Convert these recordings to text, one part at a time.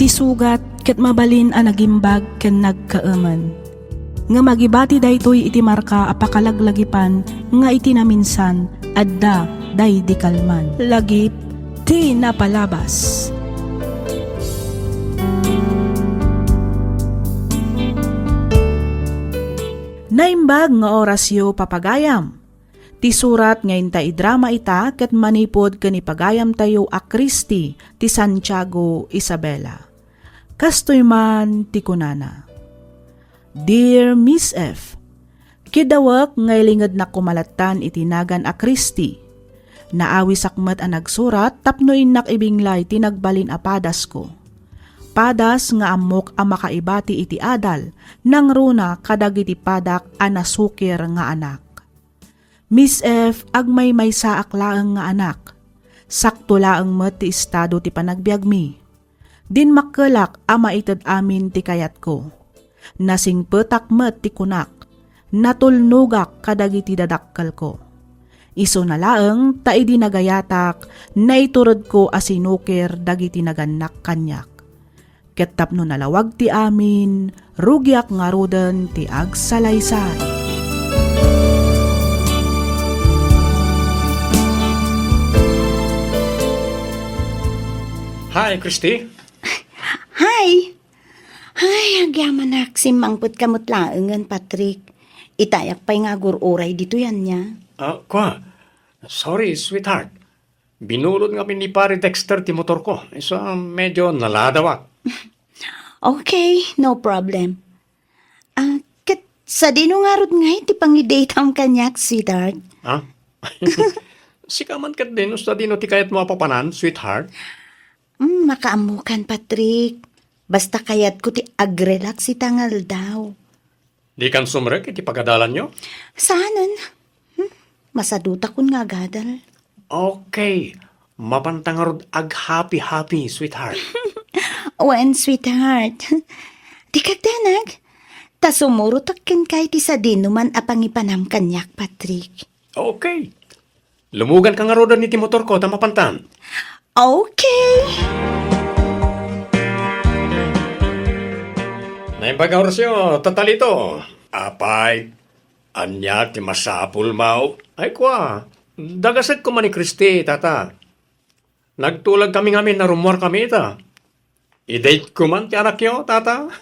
Ti sugat ket mabalin a nagimbag ken nagkaaman. Nga magibati daytoy iti marka apakalaglagipan nga iti naminsan adda day di kalman. Lagip ti napalabas. Naimbag nga orasyo papagayam. Ti surat ngayon ta idrama ita ket manipod ken ipagayam tayo a Kristi ti Santiago Isabela. Kastoy man ti kunana. Dear Miss F, kidawak ngay lingad na kumalatan itinagan a Kristi. Naawi sakmet a nagsurat tapno inak ibinglay tinagbalin a padas ko. Padas nga amok a makaibati iti adal nang runa kadag iti padak a nasukir nga anak. Miss F, agmay may saak laeng nga anak. Sakto laeng met ti estado ti panagbiag mi. Din makkelak a maited amin ti kayat ko. Nasing petak met ti kunak. Natulnugak kadagiti dadakkel ko. Iso na laeng ta idi nagayatak na iturod ko asinukir dagiti naganak kanyak. Ket tapno nalawag ti amin, rugyak nga ruden ti agsalaysay. Hi, Christy. Hi! Ay, agyaman nak, simangput kamot laengan, Patrick. Itayak pa'y nga gururay dito yan niya. Sorry, sweetheart. Binulod nga ni pare Dexter ti motor ko. So, medyo naladawak. Okay, no problem. Kat sa dino nga rod nga iti pang-date ang kanyak, sweetheart. Ha? Sikaman kat din, sa dino ti kayat mo apapanan, sweetheart. Makaamukan, Patrick. Basta kayat ko ti agrelak si tangal daw. Di kan sumrek iti pagadalan nyo? Saanan? Masaduta kun nga gadal. Okay. Mapantangarod ag happy, sweetheart. Wen, sweetheart. Di kagdanag. Ta sumurot akin kay ti sa dinuman apangipanam kanyak, Patrick. Okay. Lumugan ka nga rodan ni ti motor ko, tamapantan. Okay. Naimbaga orasyo, tatalito. Apay, anya ti masapul mau. Ay kwa, dagasad ko man ni Christy, tata. Nagtulag kami ngamin na rumor kami ita. I-date ko man ti anak yo, tata.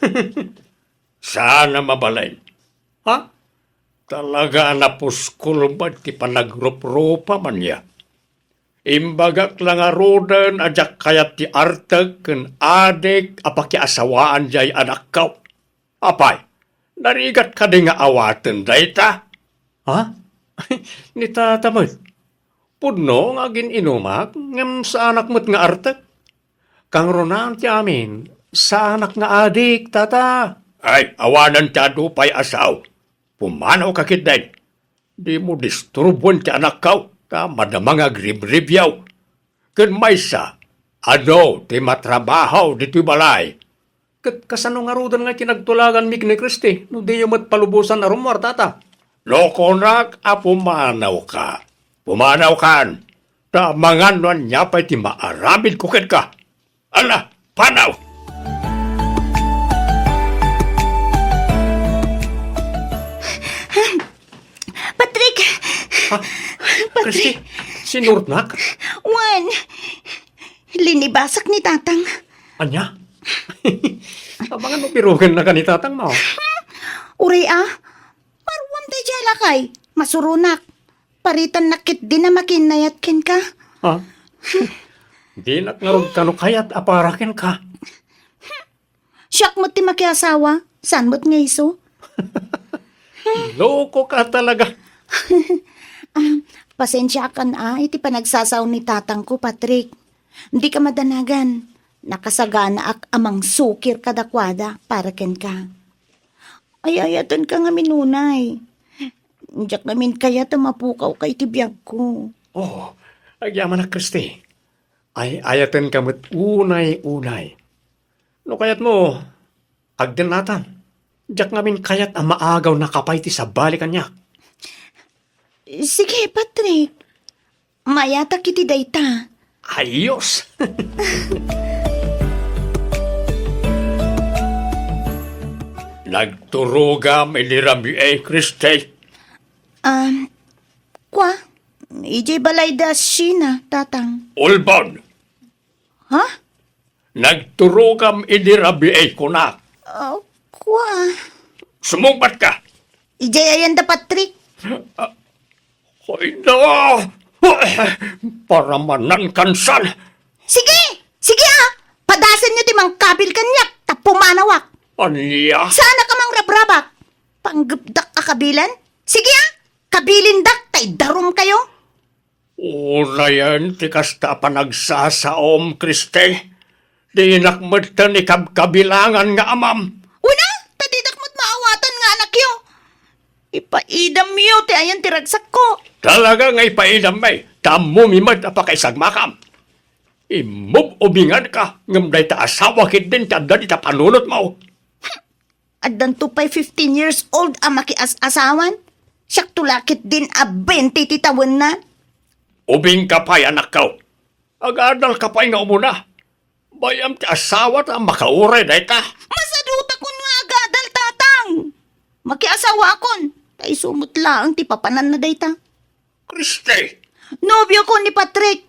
Sana mabalay. Ha? Talaga napuskul ba ti panagrup-rupa man niya? Imbagak lang arodan ajak kayat ti artag ken adik apaki asawaan jay anak kau. Apay, narigat ka di nga awaten dayta? Ha? Ni tatamad. Pudno nga gininumak ngem sa anak mo't nga artag. Kang ronan ti amin, sa anak nga adik, tata. Ay, awanan ti adupay asaw. Pumanaw ka kitday. Di mo disturbon ti anak kau. Madamang agrib-ribyaw. Ken maysa, ti matrabahaw dito'y balay. Ket kasano nga rudan nga kinagtulagan mig ni Christy, no di yung matpalubusan na rumor, tata. Lokonak, pumanaw ka. Pumanaw kan. Mangan nun niya pa'y ti maaramid kukid ka. Ala, panaw! Patrick! Ha? Christy, sinurnak? Wan! Linibasak ni tatang. Anya? Abangan mo pirugan na ka ni tatang mo. Uray Marwam tayo jala kay. Masurunak. Paritan nakit din na makinayat ken ka. Ha? Di nakngarog ka no kayat aparakin ka. Siyak mo't ti makiasawa. San mo't nga iso? Loko ka talaga. Pasensya ka na iti panagsasaw ni tatang ko, Patrick. Hindi ka madanagan. Nakasagana ak amang sukir kadakwada para ken ka. Ayayatan ka nga minunay. Diyak namin kaya tamapukaw kay tibiyag ko. Oh, agyaman na Christy. Ay ayatan kamot unay-unay. No kayat mo, agden natan. Diyak ngamin kayat ang maagaw na kapay ti sa balikan niya. Sige, Patrick. Mayata kiti dayta. Ayos! Nagturugam inirami Kriste. Kwa? Ijay balay da sina, tatang. Ulbon, Ha? nagturugam inirami kuna. Kwa? Sumumbat ka. Ijay ayan da, Patrick. Hoy no! Paramanan kansan. Sige! Sige Padasan nyo timang kabil kanyak, tapumanawak. Anya? Sana ka mang rabrabak. Panggabdak akabilan? Sige kabilindak, tay darum kayo. Urayan, ti kasta pa nagsasaom, Kriste. Di nakmata ni kabilangan nga amam. Una, tatidak mo't maawatan nga anak yo. Ipaidam yo, ti ayan tiragsak ko. Talaga nga'y painam may, tamumimad apa kay sagmakam. Imub ubingan ka, ngamday ta asawa kit din ta dadi ta panunot mo. Addan to pa'y 15 years old ang makias-asawan. Siyak tulakit din 20 titawan na. Ubing ka pa'y anak ko. Agadal ka pa'y nga umuna. Bayam ti asawa ta makauray na ita. Masaduta ko nga agadal, tatang. Makiasawa akon. Tay sumut lang ti papanan na dayta. Kriste, Nobyo ko ni Patrick.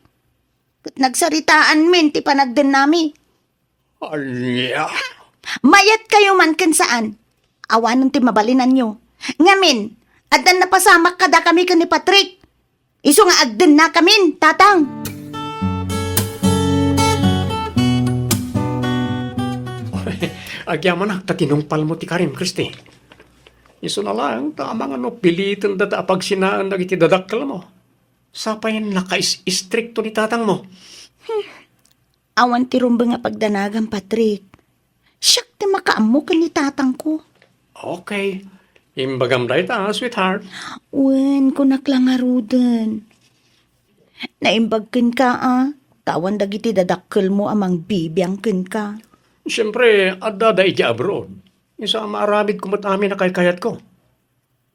Kat nagsaritaan min ti panagden nami. anya? Mayat kayo man ken saan. Awanon ti mabalinan nyo. Ngamin, addan napasamak kada kami ken ni Patrick. Iso nga agden na kamin, tatang. Agyaman na, tatinungpal mo ti Karim, Kriste. Iso na lang, tama nga no, pilitin data pag sinaan na itidadakkel mo. Sapayan nakais-istrikto ni tatang mo. Awan ti rumba nga pagdanagan, Patrick. Siyak ti makaamo ken ni tatang ko. Okay. Imbagam dahi ta, sweetheart. Wen, kunak lang aruden. Naimbag ken ka, Tawan dagiti dadakkel mo amang bibiyang ken ka. Siyempre, adda da iti abroad. Isa maaramid kumot amin na kaykayat ko.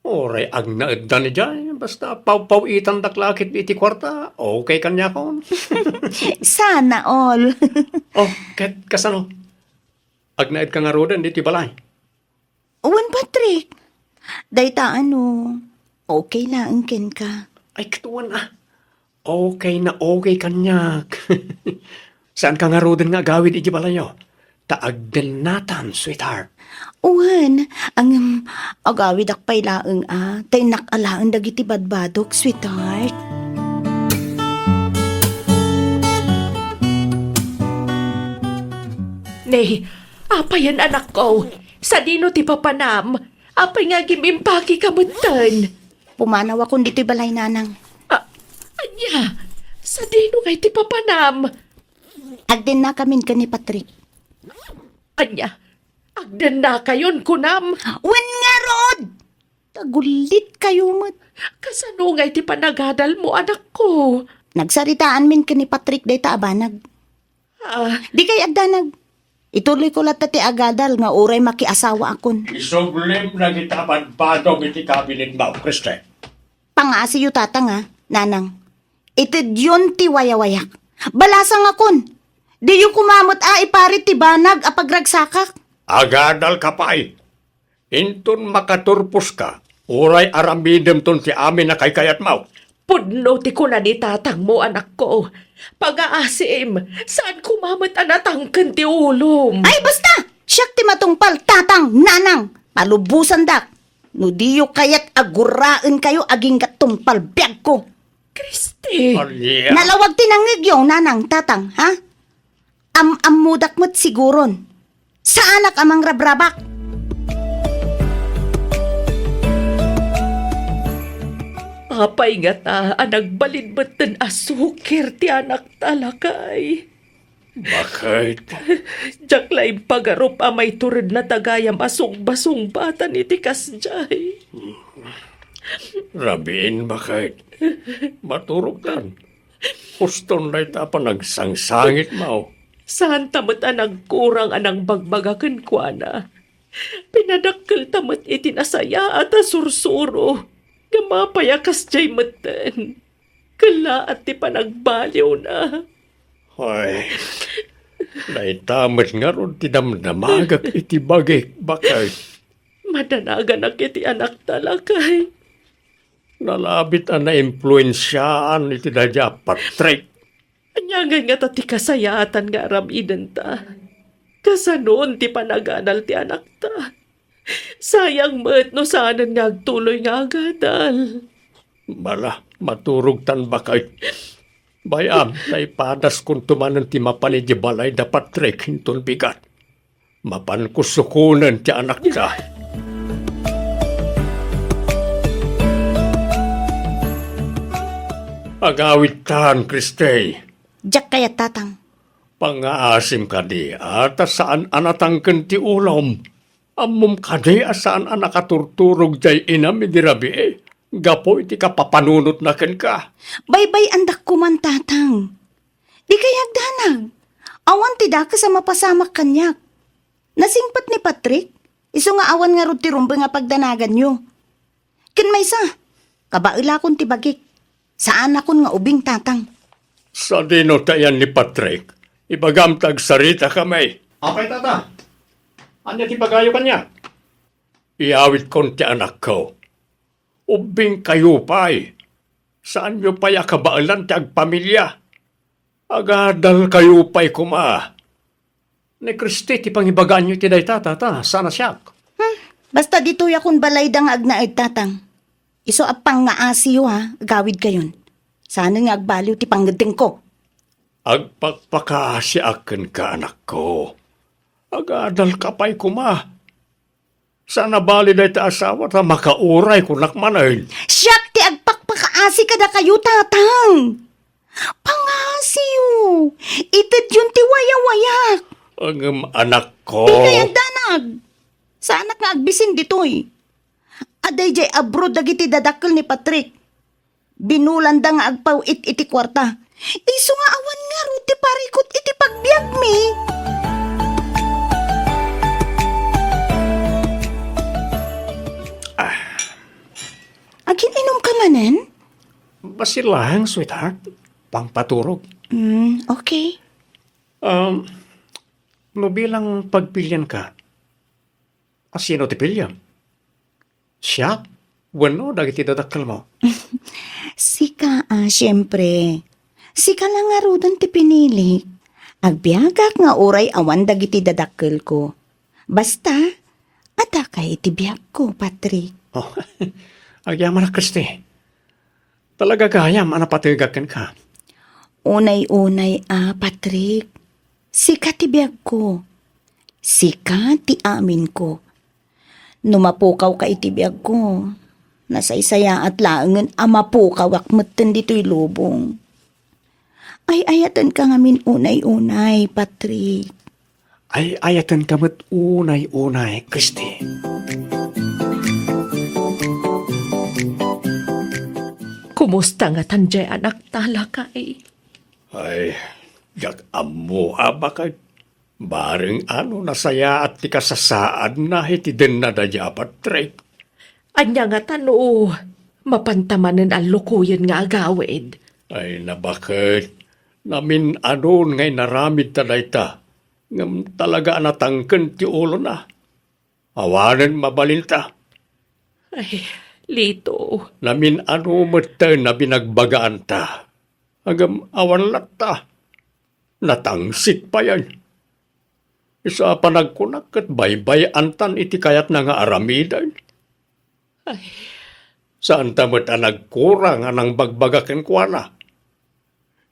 Oray, ag naedda ni dyan. Basta paw-pawitan daklakit iti kwarta. Okay kanya ko. Sana all. Oh, kasano? Ag naed ka nga rodan, iti balay. Wen, Patrick. Dayta okay lang ken ka. Ay, katuan Okay na okay kanyak. Saan ka nga rodan nga gawid iti balayo? Taag din natan, sweetheart. Uwan, ang agawid akpay laeng tay nakalaan dagiti badbadok, sweetheart. Nay, apayan anak ko. Sa dino ti papanam. Apay nga gimimpaki kamuntan. Pumanaw akong dito'y balay nanang. Anya, sa dino nga ti papanam. Agden na kamin ka ni Patrick. Anya, agdan na kayon kunam. Wen nga rod! Tagulit kayo mat. Kasano nga ti panagadal mo anak ko. Nagsaritaan min ka ni Patrick dayta abanag. Di kay agdanag. Ituloy ko lata ti agadal nga uray makiasawa akon. Isublim na kita badbadong iti kabinet mo, Kriste. Pangasi yu tatang nanang. Itid yun ti wayawayak. Balasang akon. Di yu kumamot iparit ti banag apagragsakak. Agadal ka pa'y. Intun makaturpos ka. Uray aramidem ton ti amin na kaykayat mo. Pudno ti kuna ni tatang mo anak ko. Pag-aasim, saan kumamot anatangkan ti ulom? Ay basta! Siyak ti matungpal, tatang, nanang. Palubusan dak. No diyo kayat aguraan kayo aging katungpal biyag ko. Kristi! Anya? Nalawag tinangig yung nanang, tatang, ha? Amudak mo't siguron. Sa anak amang rabrabak. Apay nga ta, nagbalidbat ten asukir ti anak talakay. Bakit? Jaklay pagarup amay turid na tagayam asong-basong batan iti kasjay. Rabin, bakit? Maturog tan. Huston na ita pa nagsangsangit mo. Saan tamot nagkurang anang bagbagaken kwa na? Pinadakkel tamot iti nasaya at sursuro. Gamapayakas jay matan. Kala at ti panagbaliw na. Ay, naitamat nga ron ti damdamagak iti bagay. Bakit? Madanagan na kiti anak talakay. Nalabit ang na-influensyaan iti dadya, Patrick. Anyagan nga ti kasayatan nga aramidan ta. Kasanoon ti panaganal ti anak ta. Sayang met no saanan nga agtuloy nga agadal. Bala, maturog tan bakay. Bayam, naipadas kung tumanan ti mapanidya balay da Patrick hinton bigat. Mapan kusukunan ti anak ta. Agawit tan, Kristey. Diyak kaya tatang. Pangaasim ka di, at saan anatangken ti ulam. Amom ka di, saan anakaturturog jay inam idirabi eh. Gapo iti kapapanunot na ken ka. Baybay andak ko man tatang. Di kayag danag. Awan ti daka sa mapasamak kanyak. Nasingpat ni Patrick. Iso nga awan nga ti rumbe nga pagdanagan nyo. Ken may sa. Kabaila kon ti bagik. Saan akon nga ubing tatang. Sa dinotayan ni Patrick, ibagamtag sarita kamay. Okay, tata. Anya ti bagayo kanya? Iawit kon ti anak ko. Ubing kayo pa'y. Saan nyo pa'y akabaalan ti agpamilya? Agadal kayo pa'y kuma. Ni Kristi ti pangibagaan nyo ti day tata. Sana siyak. Basta dito yakon balay dang agnaid tatang. Iso apang nga asiyo ha, gawid kayon. Sana nga agbaliw ti panggading ko. Agpakpakaasyaken ka anak ko. Agadal ka pa'y kuma. Sana bali day ta asawa ta makauray kunak manay. Siyak ti agpakpakaasi kada kayo tatang. Pangasiyo. Itid yun ti wayawayak. Ang anak ko. Di kayang danag. Sa anak nga agbisin ditoy. Aday jay abroad dagiti dadakkel ni Patrick. Binulan da nga agpaw iti kwarta. Iso nga awan nga ruti parikot iti pagbiag mi. Agin inom ka manen? Basilang, sweetheart. Pangpaturog. Okay. Mabilang pagpilyan ka. Sino ti pilyan? Siya? Wano, dagiti dadakkel mo. Sika, syempre. Sika lang nga rudan ti pinili. Agbiagak nga oray awan dagiti dadakkel ko. Basta, adakay iti biag ko, Patrick. Oh, agyaman na, Kristi. Talaga gayam, anapatigakan ka. Unay-unay, Patrick. Sika ti biag ko. Sika ti amin ko. Numapukaw ka iti biag ko. Nasaysaya at laangan amapukaw akmeten dito'y lubong. Ay ayatan ka ngamin unay-unay, Patrick. Ay ayatan kamat unay-unay, Kristi. Kumusta nga tanjay anak talakay? Ay, jak amo abakad. Bareng nasaya at ti kasasaad na hitiden na dadya Patrick. Anya nga tano, mapantamanan ang lukuyan nga agawid. Ay nabakad. Namin ngay naramid talayta. Ngam talaga natangken ti ulo na. Awanan mabalinta. Ay, lito. Namin mata na binagbagaan ta. Agam awan latta. Natangsik pa yan. Isa pa nagkunak at baybay antan iti kayat na nga aramidan. Ay, Saan tamot nagkurang anang bagbagaken kwa na.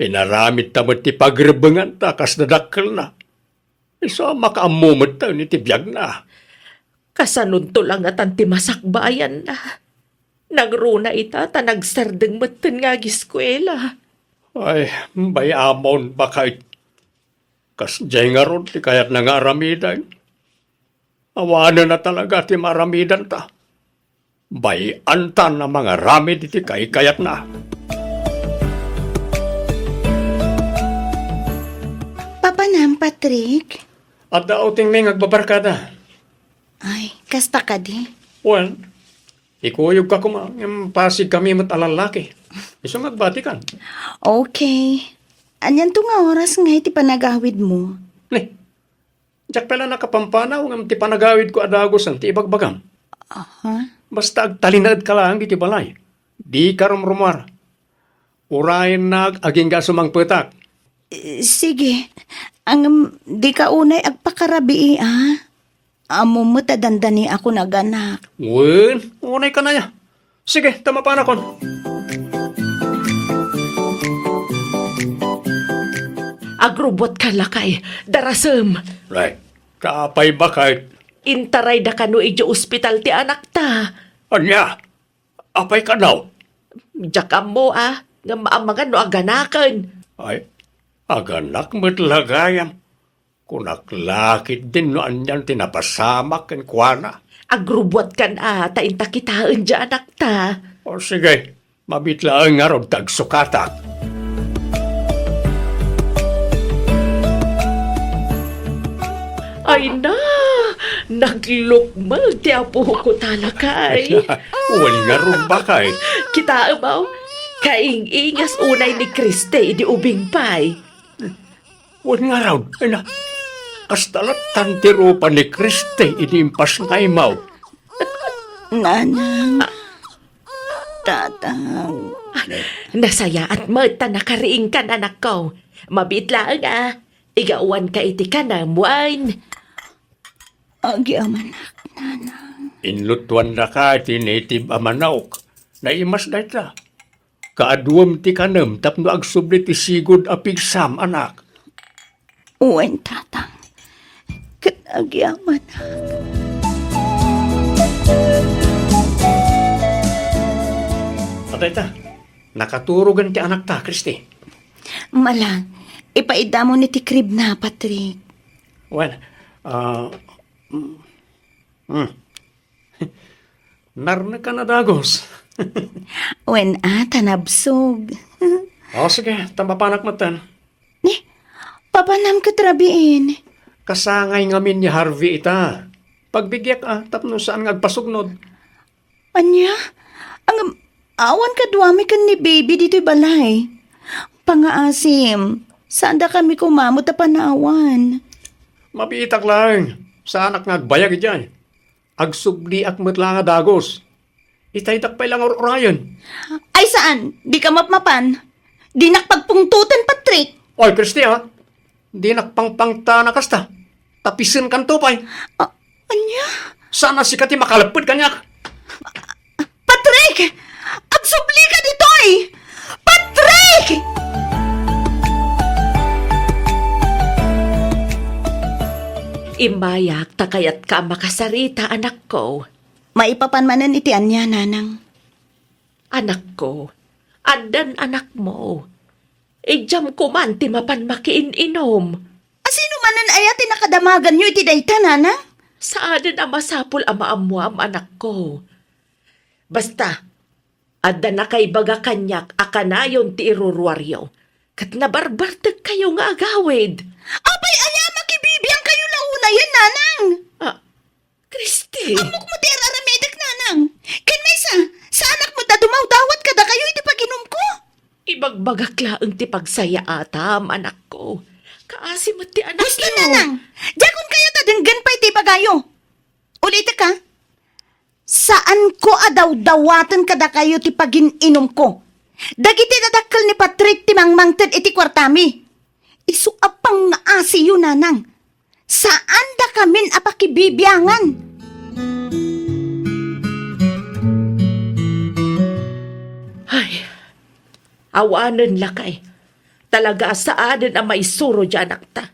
Inaramid tamot ti pagrebengan ta kas dadakkel na. Isa makaamumot ta iti biyag na. kasanod to lang at ti masakbayan na. Nagruna ita ta nagsardeng maten nga giskwela. Ay, bayamon bakay. Kas jay nga ron, ti kayat na nga aramidan. Awanan na talaga ti maramidan ta. Bayantan na mga ramid iti kayat na. Papa nam, Patrick. At daoting may ngagbabarkada. Ay, kasta ka di. Well, ikuyog ka kuma. Pasig kami mat alalaki. Iso magbati kan. Okay. Anyan to nga oras nga iti panagawid mo. Diyak pala nakapampanaw ng ti panagawid ko adagos ang ti ibagbagam. Aha. Basta agtalinad ka lang iti balay. Di ka rumrumar. Urayan na aging gasumang petak. Sige. Ang di ka unay agpakarabi Amo mo tadandani ako naganak. Wen, unay ka na ya. Sige, tama pa na kon. Agrubot ka lakay, darasem. Right. Kaapay ba kahit Intaray da kano ijo ospital ti anak ta. anya? Apay ka daw? Jakam mo nga maamangan no aganakan. Ay, aganak mo't lagayam. Kunaklakit din no anyan tinapasamak ken kuana. Agrubot kan ta intakitaan dya anak ta. O sige, mabitlaan nga ron tagsukatak. Ay na, naglukmag ti apo ko talakay. Wal nga ron ba kay? Kita amaw, kaing-ingas unay ni Kriste di ubing pay. Wal nga raw. Ay na, kastalat tantiro pa ni Kriste inimpas nga imaw. Nanang. Tatang. Nasaya at mata nakariing kan anak ko. Mabitlaan igawan ka iti ka na muan. Agi amanak. Inlutuan na ka ti native amanaok na imas na ita. Kaaduam ti kanam tapno agsubli ti sigod a pigsam anak. Uwen tatang. Kat agi amanak. Patay ta, nakaturugan ti anak ta, Kristi. Mala, ipaida mo ni ti krib na, Patrick. Well, narna ka na dagos. Uwen tanabsog. O sige, tampapanak matan. Ni, papanam ka trabiin. Kasangay ngamin ni Harvey ita. Pagbigyak tapno saan ngagpasugnod. Anya, ang awan ka duwami kan ni baby dito'y balay. Pangaasim, saan da kami kumamot na panawan? Mabiitak lang. Sa anak ngagbayag dyan. Agsubli at matla nga dagos. Itaydak pa ilang orayan. Ay saan? Di ka mapmapan? Di nakpagpungtutan, Patrick. Oy, Kristi di nakpangpangta na kasta. Tapisin kan tupay. Anya? Sana si Kati makalapod kanyak. Patrick! Agsubli ka dito'y! Patrick! Imayak takayat ka makasarita anak ko. Maipapanmanan iti anya, nanang. Anak ko, adan anak mo. Ijam ko man ti mapan makiin-inom. Asino manan ayati nakadamagan nyo iti dayta, nanang? Saadan ang masapul ang maamuam anak ko. Basta, adan na kay baga kanyak akanayon ti irurwaryo. Kat nabarbartag kayo nga agawid. Apay aya makibibiyang kayo launa yan, nanang! Kristi! Amok mo ti araramedak, nanang! Ken may sa anak mo ta dumaw-dawat ka da kayo iti paginom ko! Ibagbagak laang ti pagsaya atam, anak ko. Kaasi mo ti anak Gusto, yo. nanang! Diyagon kayo ta denggan pa iti pagayo! Ulita ka? Saan ko adaw-dawatan kada kayo ti pagin-inom ko? Dagiti dadakkel ni Patrick ti mangmangted iti kwartami. Isu apang nga asiyo, nanang. Saan da kamin apakibibiyangan? Ay, awanan lakay. Talaga saadan ang maisuro dyan akta.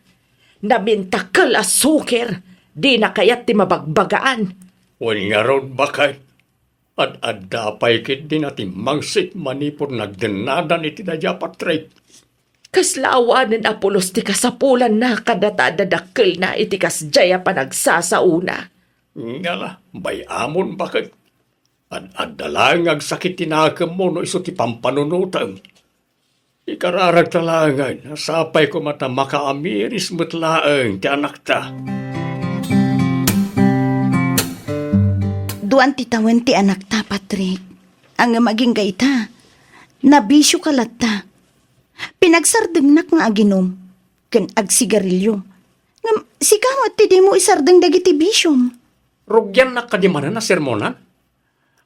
Namintakal as suker. Di na kayat ti mabagbagaan. Wal nga ron bakay. At adapay kit din natin mangsit manipur nagdenadan iti dadya Patrick. Kaslawanan apulos ti kasapulan na kadata-dadakkel na iti kasjaya pa nagsasauna. Ngala, bayamon bakit? At adalang agsakit tinakam mo no iso ti pampanunutan. Ikararag talangan, nasapay ko mata makaamiris mutlaang ti anak ta. Duan ti tawen ti anak ta, Patrick. Ang maging gaita. Nabisyo kalat ta. Pinagsardengnak nga aginom. Ken agsigarilyo. Ngam, sikamot ti di mo isardeng dagiti bisyom. Rugyan na kadimanan na sermonan?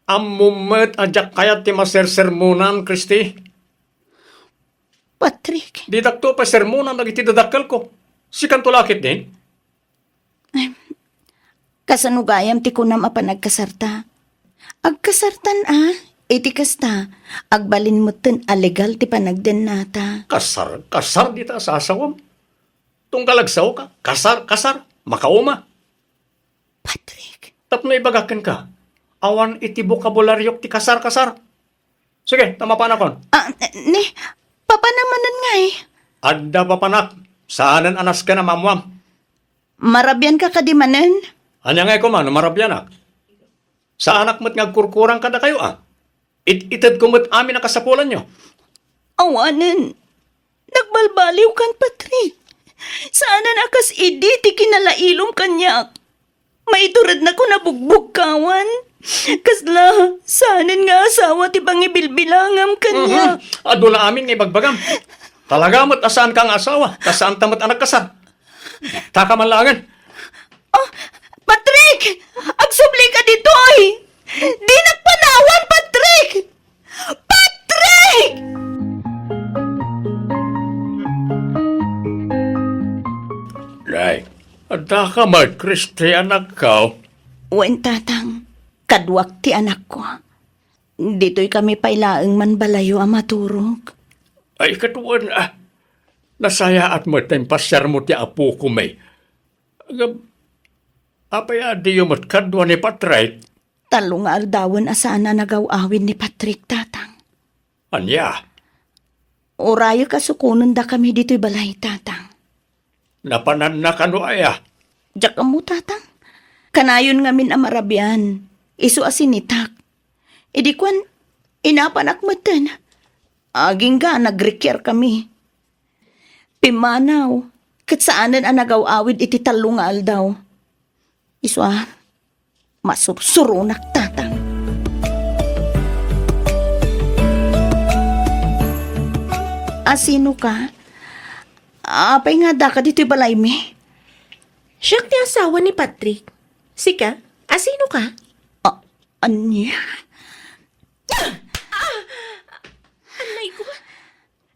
Amumet ajak kayat ti maser sermonan, Kristi. Patrick, Di dakto pa sermonan dagiti dadakkel ko. Sikan tulakit din. kasanugayam ti kunam a panagkasarta. Agkasartan iti kasta, agbalin mo ten alegal ti panagden nata. Kasar di ta sa asawam. Tungkalagsaw ka, kasar, makauma. Patrick, Tapno ibagakan ka. Awan iti bokabularyok ti kasar. Sige, tama pa na kon. ni, papanamanan nga Adda pa panak. Saanan anas ka na mamwam. Marabyan ka kadimanan? Anya nga ko man, marabyanak. Sa anak mo't ngagkurkurang kada kayo Itad ko mo't amin ang kasapulan nyo. Awanan. Nagbalbaliw kan, Patrick. Saanan akas idi ti kinalailom kanyak. Maiturad na ko nabugbog kawan. Kasla, saanan nga asawa ti pangibilbilangam kanyak. Adula amin nga ibagbagam. Talaga mo't asaan kang asawa, kasaan tamot anak kasar. Taka man langan. Oh, Patrick! Agsubli ka dito Di nagpanawan, Patrick! Patrick! Right. Adda ka man, Kristi, anak ka. Wen tatang, kadwak ti anak ko. Dito'y kami pailaeng man balayo ang maturog. Ay, katuan, nasaya at mo tayong pasyar mo ti apo ko may. Apaya di yung matkadwa ni Patrick. Talong nga aldawan asaan na nagawawin ni Patrick, tatang. Anya, Orayo kasukunon da kami dito'y balay, tatang. napanan na kano Diyak mo, tatang. Kanayon ngamin amarabyan. Isu asinitak. Idikwan, inapanak matan. Aging ga, nagrekyar kami. Pimanaw, katsaanan ang nagawawid iti talong nga aldaw. Isu masursurunak, tatang. Sino ka? Apay nga da ka dito'y balay mi. Siya ti asawa ni Patrick. Sika, asino ka? Anya? Anay ko,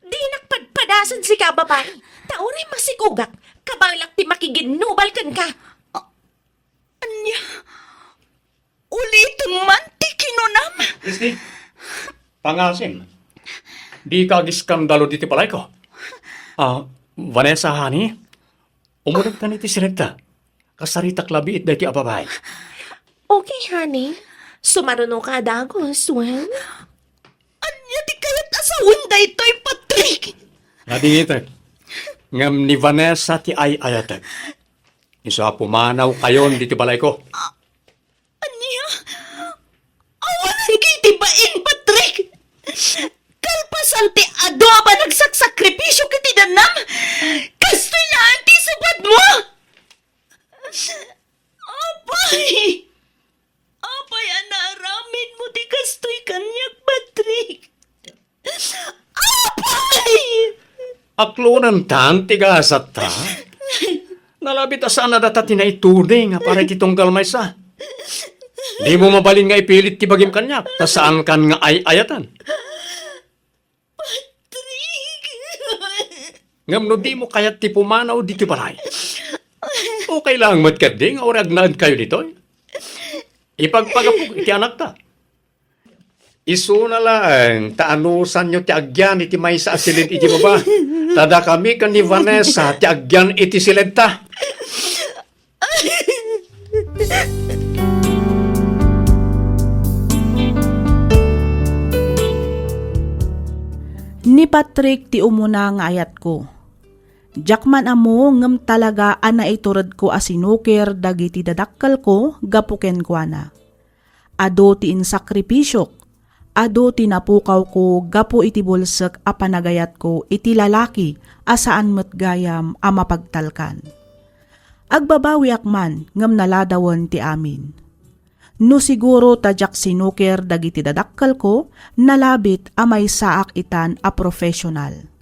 di nakpadpadasan si ka, babae. Taoray masikugak, kabalak ti makiginubal kan ka. Anya? Ulitin man ti kinunam. Kristi, pangasim. Di ka giskandalo diti palay ko. Vanessa, honey, umudag ka niti sinagta. Kasaritak labi it dati ababay. Okay, honey. Sumaruno ka dagos, well. Anya ti kayat asawin da ito'y Patrick. Nadingitag. Ngam ni Vanessa ti ay ayatag. Isa pumanaw kayon diti balay ko. Anya? Awalan kiti bain, Patrick. Kalpasan ti ado ba nagsakripisyo kiti danam? Kastoy na ti subad mo? Apay! Apay, anaramin mo ti kastoy kanyak, Patrick. Apay! Aklunan tan tigasat ta. Nalabit asa na data tinaitude nga para kitong galmay sa. Di mo mabalin nga ipilit ti bagim kanyak. Ta saan kan nga ay ayatan. Ngam no di mo kayat ti pumanaw di ti balay. Okay lang matkading orag naan kayo dito. Ipagpagapog iti anak ta. Isu na lang, taanusan nyo ti agyan iti may sa asilid iti baba. Tada kami kan ni Vanessa, ti agyan iti silid ta. Ni Patrick ti umuna nga ayat ko. Jakman amo ngem talaga ana iturad ko asinukir dagiti dadakkel ko gapuken kwa na. Ado ti insakripisyok, ado ti napukaw ko gapu iti bulsek a panagayat ko iti lalaki asaan met gayam a mapagtalkan. Agbabawi akman ngem naladawon ti amin. No siguro tadyak sinukir dagiti dadakkel ko nalabit a may saak itan a professional.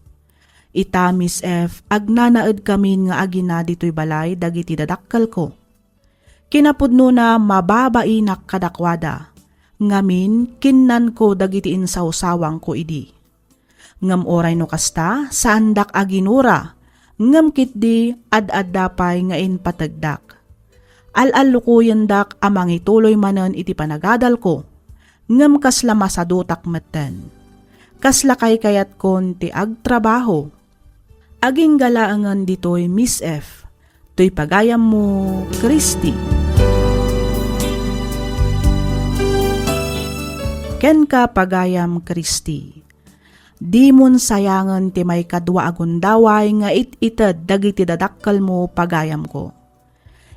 Ita Miss F, agnanaed kamin nga agina dito'y balay dagiti dadakkel ko. Kinapudno na mababainak kadakwada. Ngamin, kinnan ko dagiti insawsawang ko idi. Ngam oray no kasta, sandak aginura. Ngam kitdi ad-ad dapay nga patagdak. Al-alukuyan dak amang ituloy manen iti panagadal ko. Ngam kasla masadutak metten. Kasla kay kayat kon ti agtrabaho. Aging galaangan ditoy Miss F. To'y pagayam mo, Christy. Ken ka pagayam, Christy. Di mon sayangan ti may kadwa agundaway nga it-ited dagiti dadakkel mo pagayam ko.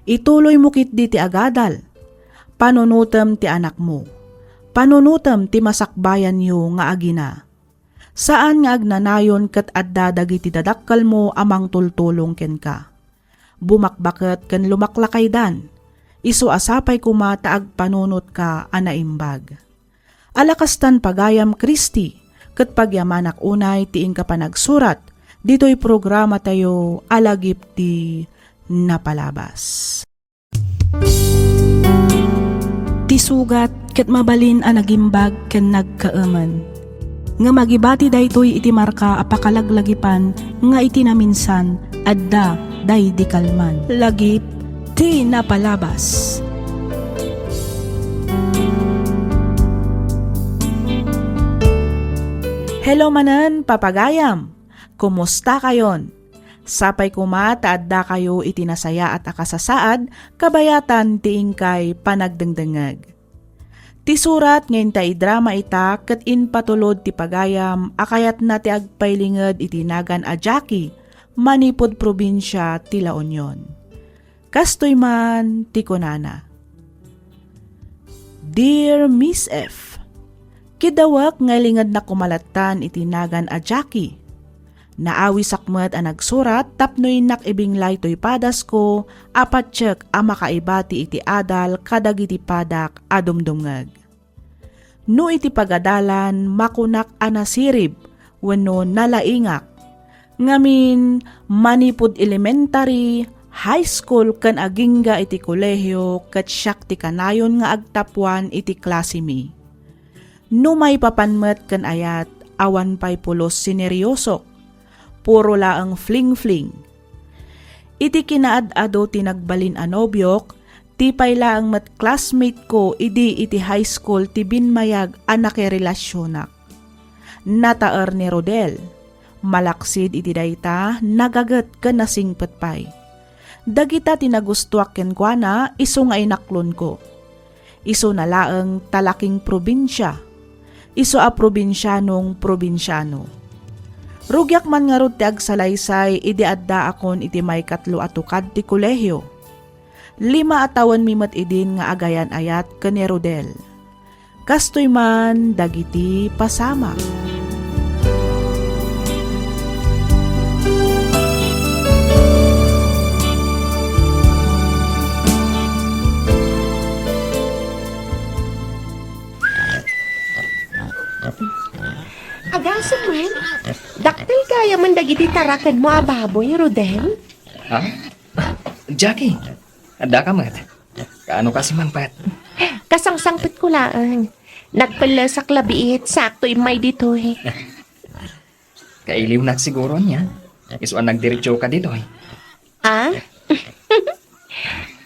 Ituloy mo kit di ti agadal. Panunutem ti anak mo. Panunutem ti masakbayan yo nga agina. Saan nga agnanayon ket adda dagiti dadakkel mo amang tultulong ken ka. Bumakbaket ken lumaklakay dan. Isu asapay kuma taag panunot ka anaimbag. Alakastan pagayam Christy, ket pagyamanak unay tiing ka panagsurat, dito'y programa tayo alagip ti napalabas. Ti sugat ket mabalin a nagimbag ken nagkaaman. Nga magibati daytoy iti marka apakalaglagipan nga iti naminsan adda day di kalman. Lagip ti napalabas. Hello manan, papagayam. Kumusta kayon? Sapay kumata adda kayo itinasaya at akasasaad, kabayatan tiing kay panagdengdengag. Ti surat ngayon ta idrama ita ket inpatulod ti pagayam akayat na ti agpaylinged itinagan a Jackie, manipod probinsya ti La Union. Kastoy man ti kunana. Dear Miss F, kidawak nga lingad na kumalatan itinagan a Jackie. Naawi sakmet a nagsurat tapnoy nakibinglay to'y padas ko apatsek a makaibati iti adal kadagiti padak adumdungag. No iti pagadalan makunak a nasirib wenno nalaingak. Ngamin manipud elementary, high school ken agingga iti kolehiyo ket siak ti kanayon nga agtapwan iti klase mi. No may papanmet ken ayat awan pay pulos sineryosok. Puro laang fling-fling. Iti kinaad-ado tinagbalin a nobyok, tipay laang mat classmate ko idi iti high school ti binmayag anak relasyonak. Nataer ni Rodel, malaksid iti dayta, nagagat ka nasingpet pay. Dagita tinagustuak ken kuana, iso nga inaklon ko. Iso na laang talaking probinsya. Iso a probinsyanong probinsyano. Rugyak man nga rod ti agsalaysay, idi adda akon iti may 3 a tukad ti kolehiyo. 5 atawan mimat idin nga agayan ayat ken ni Rodel. Kastoy man dagiti pasama. Agaso man, daktil kaya man dagiti tarakan mo ababoy, Rodel? Ha? Jackie, ada ka mat. Kaano kasi man pat? Kasangsangpit ko lang. Nagpalasak labiit, sakto may dito eh. Kailiw na siguro niya. Isuan nagdiretso ka dito eh. Ah?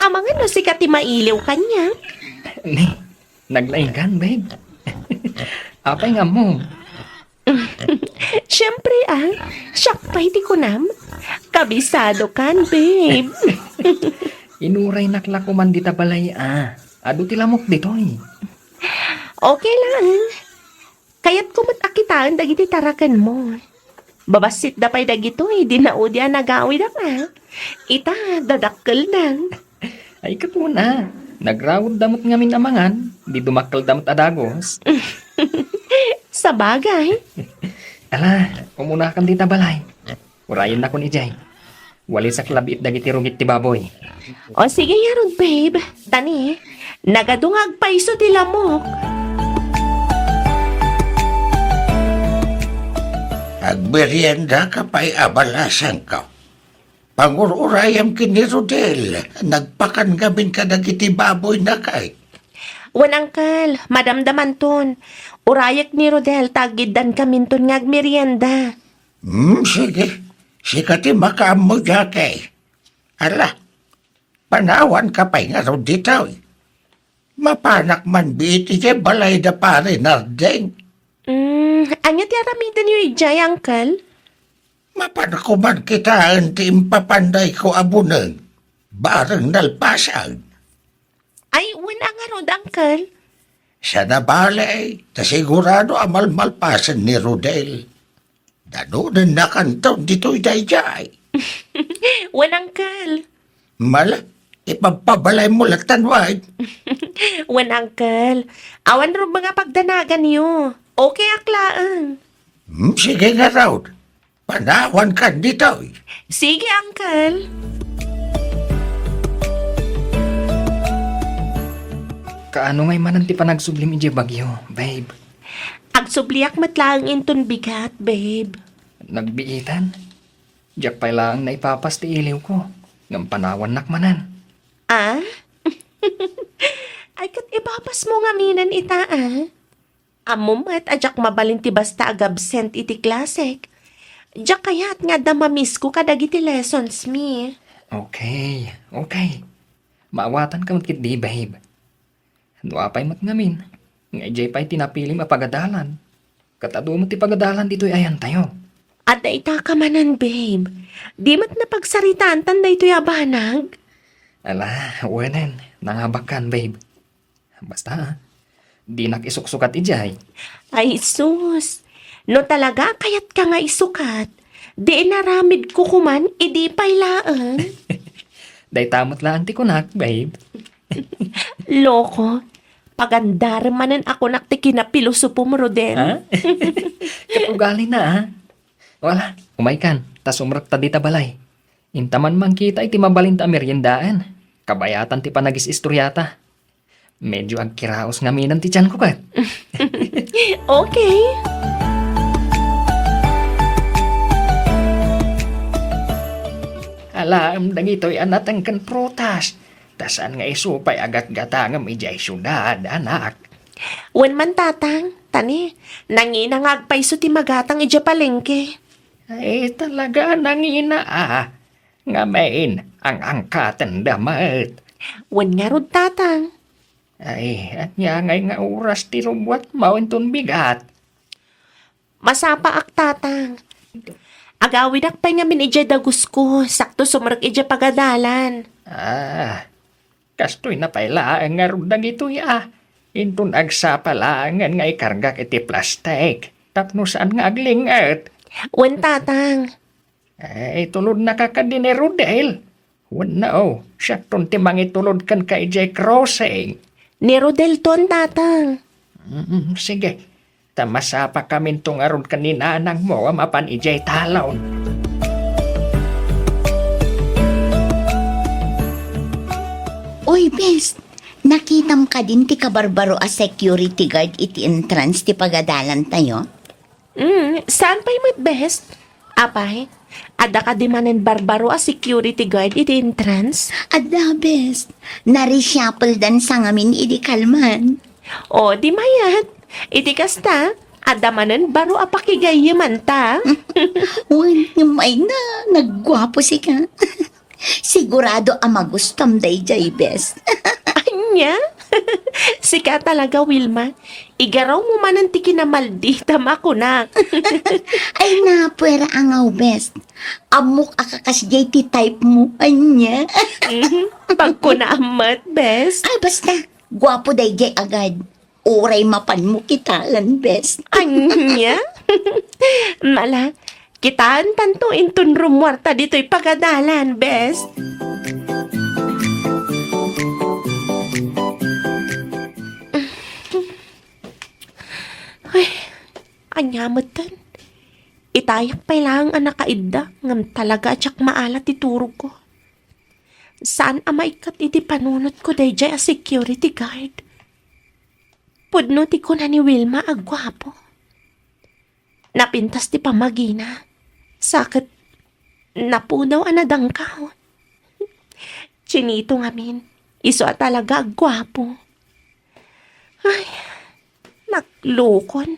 Amangan no si kati mailiw kanya. Ni, naglaing kan, babe. Apay nga mo. Siyempre siyak pa hindi ko nam. Kabisado kan, babe. Inuray nakla ko man dita balay Ado tilamok dito eh. Okay lang. Kaya't kumatakitaan dagiti tarakan mo. Babasit da pay dagito eh, dinaudya nagawi da ka. Ita, dadakkel nang. Ay katuna. Nagrawod damot ngamin amangan. Di dumakkel damot adagos. Sa bagay. Ala, umuna kan dita balay. Urayan na ko ni Jay. Wali sa klabit dagiti rungit ti baboy. O sige yaron, babe. Tani, nagadungag pa iso ti lamok. Agmerienda ka pa'y abalasan ka. Pangururayam kini Rodel. Nagpakan gamin ka dagiti baboy na kay. Wan angkal, madamdaman ton. Urayak ni Rodel tagidan kaminton ngag merienda. Sige. Sikati makaam mo dya kay. Ala, panawan ka pa'y nga raw dito. Mapanak man biti kay balay da pare nardeng. Anya ti aramidan niyo ijay, angkal? Mapanak ko man kita anti impapanday ko abunan. Barang nalpasag. Ay, wan nga rod, angkal. Sa nabalay, ta sigurado amal malpasan ni Rodel. Danunan na kantaw dito'y dayjay. Wan angkal. Mala, ipapabalay mo latanwag. Wan angkal. Awan ro mga pagdanagan niyo. Okay aklaan. Sige nga raw. Panawan ka dito'y. Sige, angkal. Kaano ngay mananti pa nagsublim ije bagyo, babe? Agsubliak matlaang inton bigat, babe. Nagbiitan. Diyak pa'y lang na ipapas ti iliw ko. Ngam panawan nakmanan. Ah? Ay kat ipapas mo nga minan ita, ah? Amo mat ajak mabalin ti basta agabsent iti klasek. Diyak kayat nga damamis ko kadag iti lessons mi. Okay. Maawatan ka matkit di, babe. Nuapay mat ngamin. Nga ijay pa'y tinapili mapagadalan. Katado mo ti pagadalan dito'y ayan tayo. At ita ka manan, babe. Di mat napagsaritaan tanda ito'y abanag. Ala, wenen. Nangabakan, babe. Basta, di nakisuksukat ijay. Ay, sus. No talaga kayat ka nga isukat. Di naramid ko kuman, idi pailaan. Day tamot lang ti kunak, babe. Loko. Pagandar manan ako nakti kinapilosopo mo, Rodel. Ha? Katugali na, ha? Wala, umaykan. Tas umrak ta di ta balay. Intaman man kita iti mabalin ta meriendaan. Kabayatan ti panagis istoryata. Medyo agkiraos nga minan ti tiyan ko kat. Okay. Alam, dagito'y anatang kan protas. Tasan nga isupay agat gatangam ijay syudad, anak. Wan man tatang, tani, nanginangagpay so ti magatang ija palengke. Ay talaga nangina Nga main ang angkatan damat. Wan nga rod tatang. Ay, at ngay nga oras ti rubuat maunton bigat. Masapa ak tatang. Agawid ak pay ngamin ija dagus ko, sakto sumarak ija pagadalan. Kastoy na paila nga rudag ito'y Intun agsapalangan nga ikargak iti plastik. Tapno saan nga aglingat. Wan tatang. Ay, tulod na kakadine Rodel. Wan na Siya ti mangitulod kan ka ijay crossing. Ni Rodel ton tatang. Sige. Tamasapa kami tong aron kanina nang mo mapan ijay talon. Oy, best. Nakitam ka din ti kabarbaro a security guard iti entrance ti pagadalan tayo? Saan pa'y mat best? Apay, ada ka di manen barbaro a security guard iti entrance? Ada, best. Narishuffle dan sa ngamin iti kalman. O, di mayat. Iti kasta, ada manen baro a pakigayaman ta. Uy, may na. Naggwapo si ka. Sigurado ang magustom day jay, best. Anya? Sika talaga, Wilma. Igaraw mo man ang tiki na maldita makuna. Ay na, puwera angaw, best. Amok akakas jay ti type mo. Anya? Pagkuna amat, best. Ay, basta. Gwapo day jay agad. Uray mapan mo kitalan, best. Anya? Mala, kitaan tanto intun rumwarta dito'y pagadalan, best. Ay, anyamatan. Itayak pa lang ang nakaida ngam talaga atsak maalat iturog ko. Saan amaikat iti panunot ko dayjay a security guard? Pudno ti ko na ni Wilma agwapo. Napintas ti pamagina. Sakit Napunaw anadang ka. Chinito ngamin. Iso at talaga gwapo. Ay, naglukon.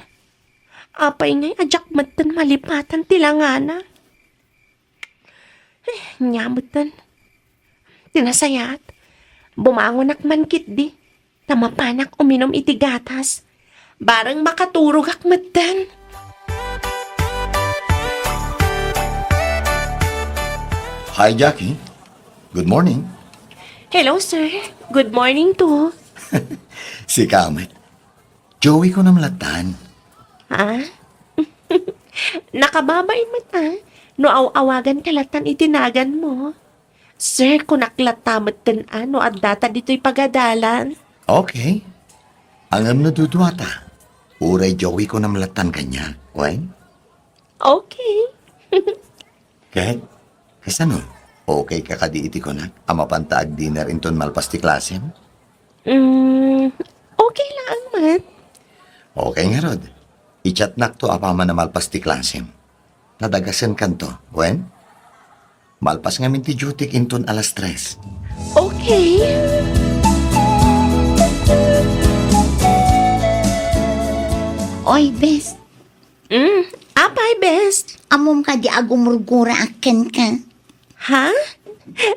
Apay ngay ajak matan malipatan tilangana. Nyamutan. Tinasayat. Bumangon ak mankit di. Tamapanak uminom iti gatas. Barang makaturog ak matan. Hi, Jackie. Good morning. Hello, sir. Good morning to. Si Kamet. Joey ko namlatan. Ha? Nakababay man no awagan kalatan itinagan mo. Sir, kung naklatamat tan no at data dito'y pagadalan. Okay. Ang naduduwata. Uray Joey ko namlatan kanya. Wen? Okay. Kahit, kasano? Okay ka kadi iti ko na? Ama pantaag dinner inton malpas ti klasem? Okay lang, Mat. Okay nga, Rod. I-chat nak to apama na malpas ti klasem. Nadagasan kanto, wen? Malpas nga min ti duty inton alas 3. Okay. Oy, bes. Apay, best. Amom ka di agumurgura aken ka. Ha?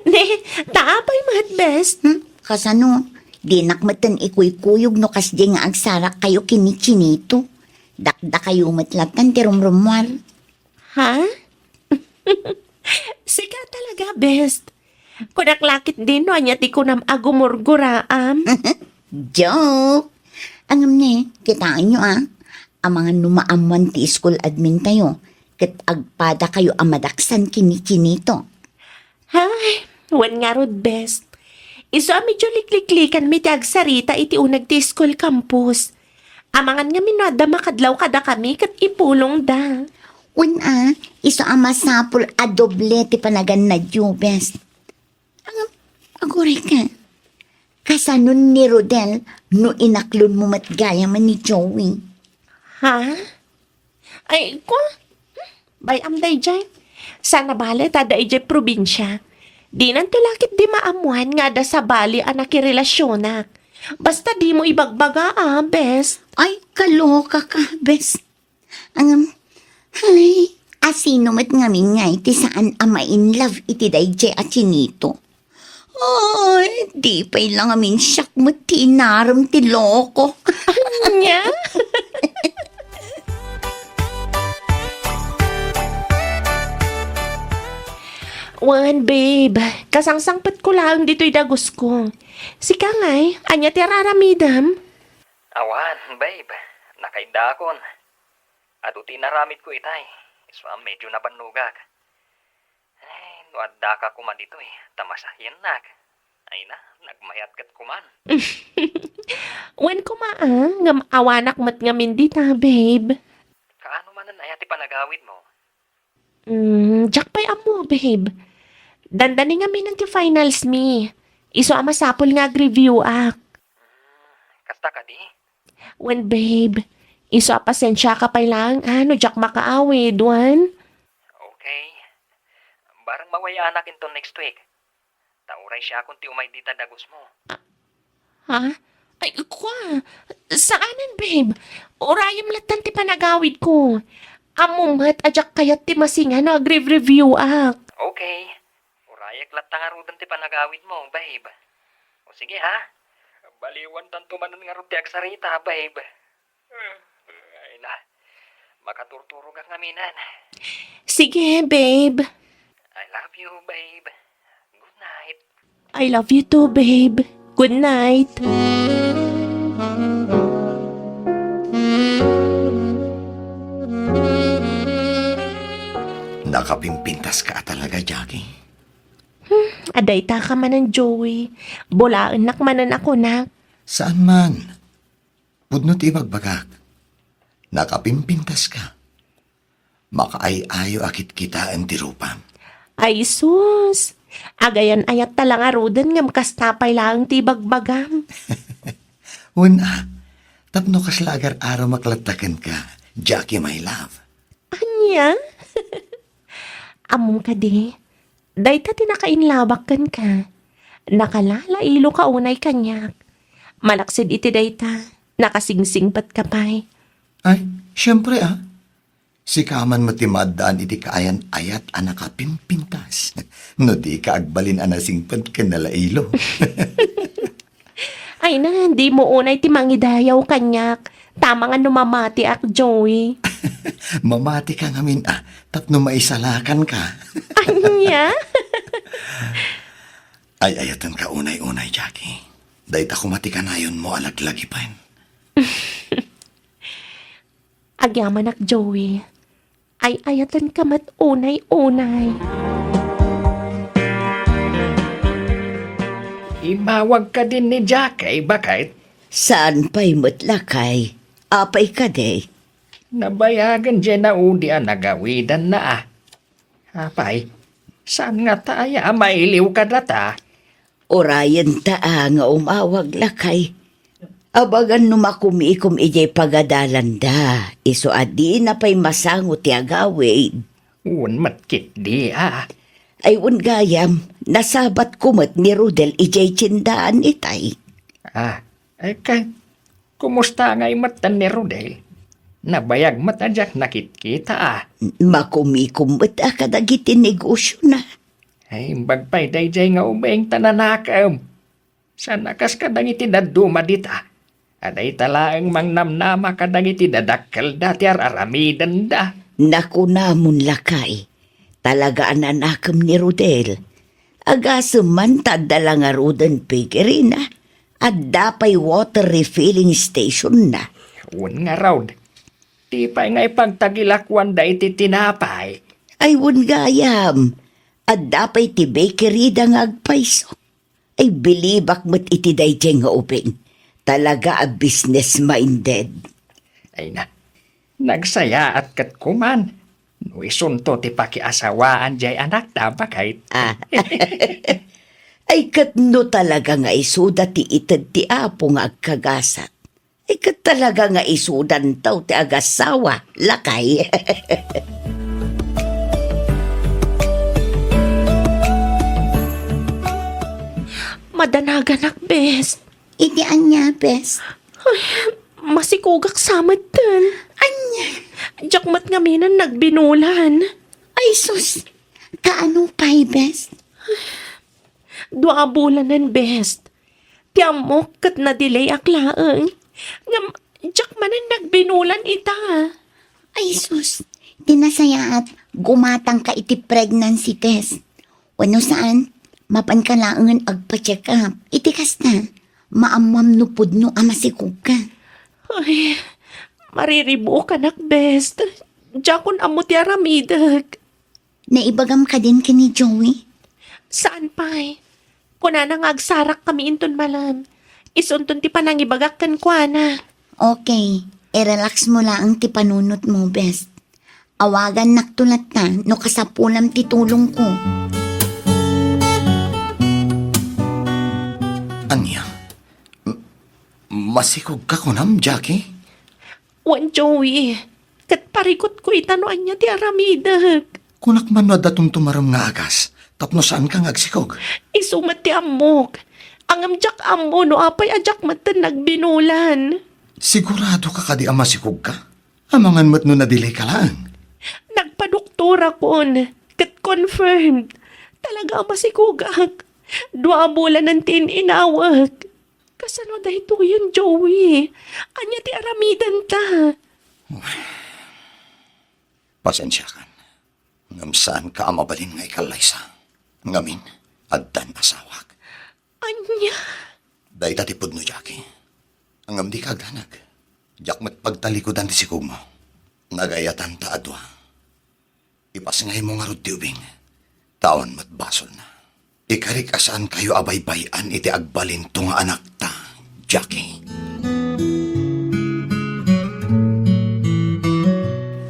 Ne, taapay, Mat, best. Kasano? Di nakmatan ikuy-kuyog no kasdi nga agsarak kayo kini-chinito. Dakda kayo matlatan ti rumrumwar. Ha? Sika talaga, best. Kunaklakit din no, anya ti kunam agumurguraam. Joke! Angam ne, kitaan nyo ang mga numaamuan ti school admin tayo. Kat agpada kayo amadaksan kini-kinito. Ay, wan nga rod, best. Iso medyo likliklikan mi ti agsarita iti unag ti school campus. Amangan nga minada makadlaw kada kami kat ipulong da. Una, iso ang masapul a doble ti panagan na jubes. Angam, agore ka. Kasanon ni Rodel no inaklon mo matgaya man ni Joey. Ha? Ay, kwa? Bayam day jay. Sana bala tada ijay probinsya. Di nan tulakit di maamuan nga da sa bali anak relasyonak. Basta di mo ibagbaga best. Ay, kaloka ka, bes. Ay, asino mat ngamin nga iti saan ama in love iti dayjay at chinito. Ay, di pa'y lang amin siyak mo tinaram ti loko. Nya? Wan, babe. Kasangsangpat ko lang dito'y dagos ko. Sika nga'y, anya ti raramidam. Awan, babe. Nakaindakon. Aduti naramit ko itay. So, medyo nabanugak. Ay, nuadda ka kuman dito Tamasahin nak. Ay na, nagmayat kat kuman. Wan ko nga maawanak mat ngamin dita, babe. Kaano manan ay ati panagawid mo? Jack pa'y amo, babe. Dandani nga min ti finals mi. Iso ama sapol nga review ak. Kasta ka di? Wan, babe. Iso pasensya ka pa lang. Jack makaawid, wan. Okay. Barang mawaya anak into next week. Tauray siya kung ti umay dita dagos mo. Ha? Ay, kwa? Saanan, babe? Orayam latan ti panagawid ko. Amumat, ajak kayat ti masinga no review ak. Okay. Urayak latang arudan ti panagawid mo, babe. O sige ha. Baliwan tanto manan nga rod ti agsarita, babe. Ay na. Makaturturog ang aminan. Sige, babe. I love you, babe. Good night. I love you too, babe. Good night. Nakapimpintas ka talaga, Jackie. Aday ta ka manan, Joey. Bulaan nak manan ako, nak. Saan man? Pudnot ibagbagak. Nakapimpintas ka. Makaay-ayo akit kita ang tirupam. Ay, sus. Agayan ayat talang arudan ngam kastapay lang ti bagbagam. Una, tapno kaslagar araw maklatakan ka, Jackie, my love. Anya? Among ka di. Day ta tinakainlabak ka. Nakalalailo ka unay kanyak. Malaksid iti day ta. Nakasingsing pat kapay. Ay, siyempre Si kaman matimadaan iti kaayan ayat anaka pimpintas. No di ka agbalin anasingpad ka nalailo. Ay na, di mo unay ti mangidayaw kanyak. Tama nga numamati ak, Joey. Mamati ka ngamin tapno maisalakan ka. Anya? Ay ayatan ka unay-unay, Jackie. Dahit ako matikanayon mo alaglagi pa. Agyaman ak, Joey. Ay ayatan ka mat unay-unay. Imawag ka din ni Jackie, bakit? Saan pa'y matlakay? Apay ka de. Nabayagan dyan na udi ang nagawidan na Apay, saan nga taya mailiw ka data? Orayan taa nga umawag lakay. Abagan numakumikom ijay pagadalan da. Iso adi na pa'y masangot ti agawid. Un matkit di Ay gayam, nasabat kumat ni Rudel ijay tsindaan itay. Ay kay, kumusta nga'y matan ni Rodel? Nabayag matadyak nakitkita Makumikom at akadagiti negosyo na. Ay, bagpay dayjay nga ubeng tananakam. Sa nakas kadangiti daduma dita. Aday talaang mangnamnama kadangiti dadakkel dati aramidan da. Naku namon lakay. Talagaan anakam ni Rudel. Agasuman tadala nga rodan piggery na. At dapay water refilling station na. Un nga raw. Di pa nga'y pagtagilakwan da iti tinapay. Ay gayam. At dapay ti bakery da nga agpaiso. Ay bilibak mo't iti dayjay nga uping. Talaga a business minded. Ay na, nagsaya at katkuman. No isunto ti pakiasawaan jay anak da bakit? Ay katno talaga nga isuda ti itad ti apo nga agkagasat. Ay kat talaga nga isudan taw ti agasawa, lakay. Madanagan ak, bes. Iti anya, bes. Masikugak samad tan. Anya? Jakmat nga minan nagbinulan. Ay, sus. Kaano pa'y, bes? Dua bulanan, best. Tiamok kat na delay aklaang. Ngam, jakmanan nagbinulan ita. Ay, sus. Tinasaya at gumatang ka iti pregnancy test. Wano saan? Mapan ka laangan agpa-check up. Iti kas na. Maamam no pudno amasikog ka. Ay, mariribo ka nak, best. Jakon amo ti aramidag. Naibagam ka din kini Joey? Saan pa'y? Kuna nang agsarak kami inton malam. Isuntun ti panangibagak kan kwa na. Okay. I-relax mo lang ti panunot mo, best. Awagan naktulat na no kasapulam ti tulong ko. Anya? Masikog ka kunam, Jackie? Wan, Joey. Kat parikot ko itanoan niya ti aramidag. Kunak man na datong tumaram nga agas. Tapno saan kang agsikog? Isumat ti amok. Ang amjak amo no apay ajak matan nagbinulan. Sigurado ka kadi masikog ka? Amangan mo't no na-delay ka lang. Nagpadoktora kon. Kat confirmed. Talaga masikugak. Dua bulan ng inawag. Kasano dahito yun, Joey? Anya ti aramidan ta. Pasensya ka. Ngam saan ka amabalin nga ikalaysa. Ngamin, addan asawak. Anya? Dahil tatipod no, Jackie. Ang di ka agdanag. Jak mat pagtalikodan ti sikog mo. Nagayatan ta adwa. Ipas ngay mo nga rod ti ubing. Taon mat basol na. Ikarik asaan kayo abaybayan iti agbalin to nga anak ta, Jackie.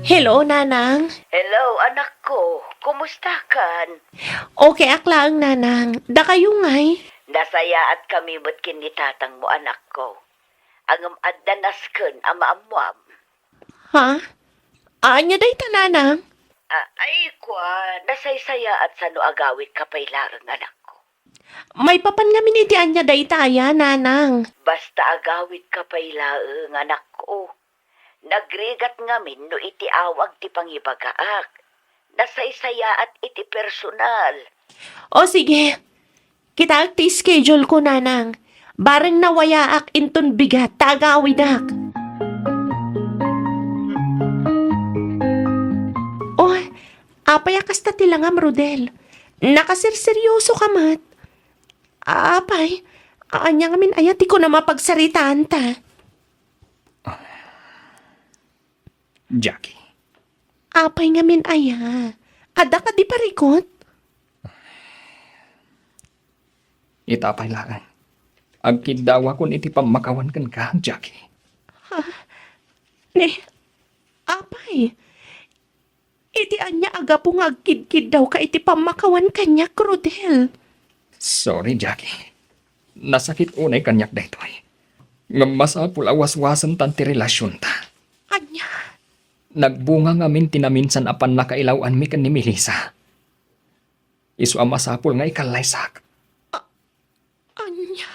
Hello, nanang. Hello, anak ko. Kumusta kan? Okay, aklang nanang. Da kayo ngay. Nasaya at kami ba't kinitatang mo, anak ko. Ang addanas kan ama amuam. Ha? Anya day ta, nanang? Nasaysaya at sa no agawit ka pa'y larang anak ko. May papan nga minitian niya daytaya, nanang. Basta agawit ka pa'y laang anak ko. Nagrigat ngamin no iti awag ti pangibagaak. Nasaysaya at iti personal. O sige, kita ti schedule ko, nanang. Bareng nawayaak inton bigat, tagawidak. Oh, apay akas ta tilangam, Rodel. Nakasirseryoso ka mat. Apay, anya ngamin ayati ko na mapagsaritaan ta. Jackie, Apay ngamin aya. Ada ka di parikot? itapay lang. Agkidawa kun iti pamakawan kan ka, Jackie. Ne, apay. Iti anya aga po nga agkid-kid daw ka iti pamakawan kanya, Rodel. Sorry, Jackie. Nasakit unay kanyak daytoy. Nga masapul awas-wasan tanti relasyon ta. Anya, Nagbunga ngamin tinaminsan apan nakailawan mi kan ni Melissa. Isu ang masapul nga ikalaysak. anya.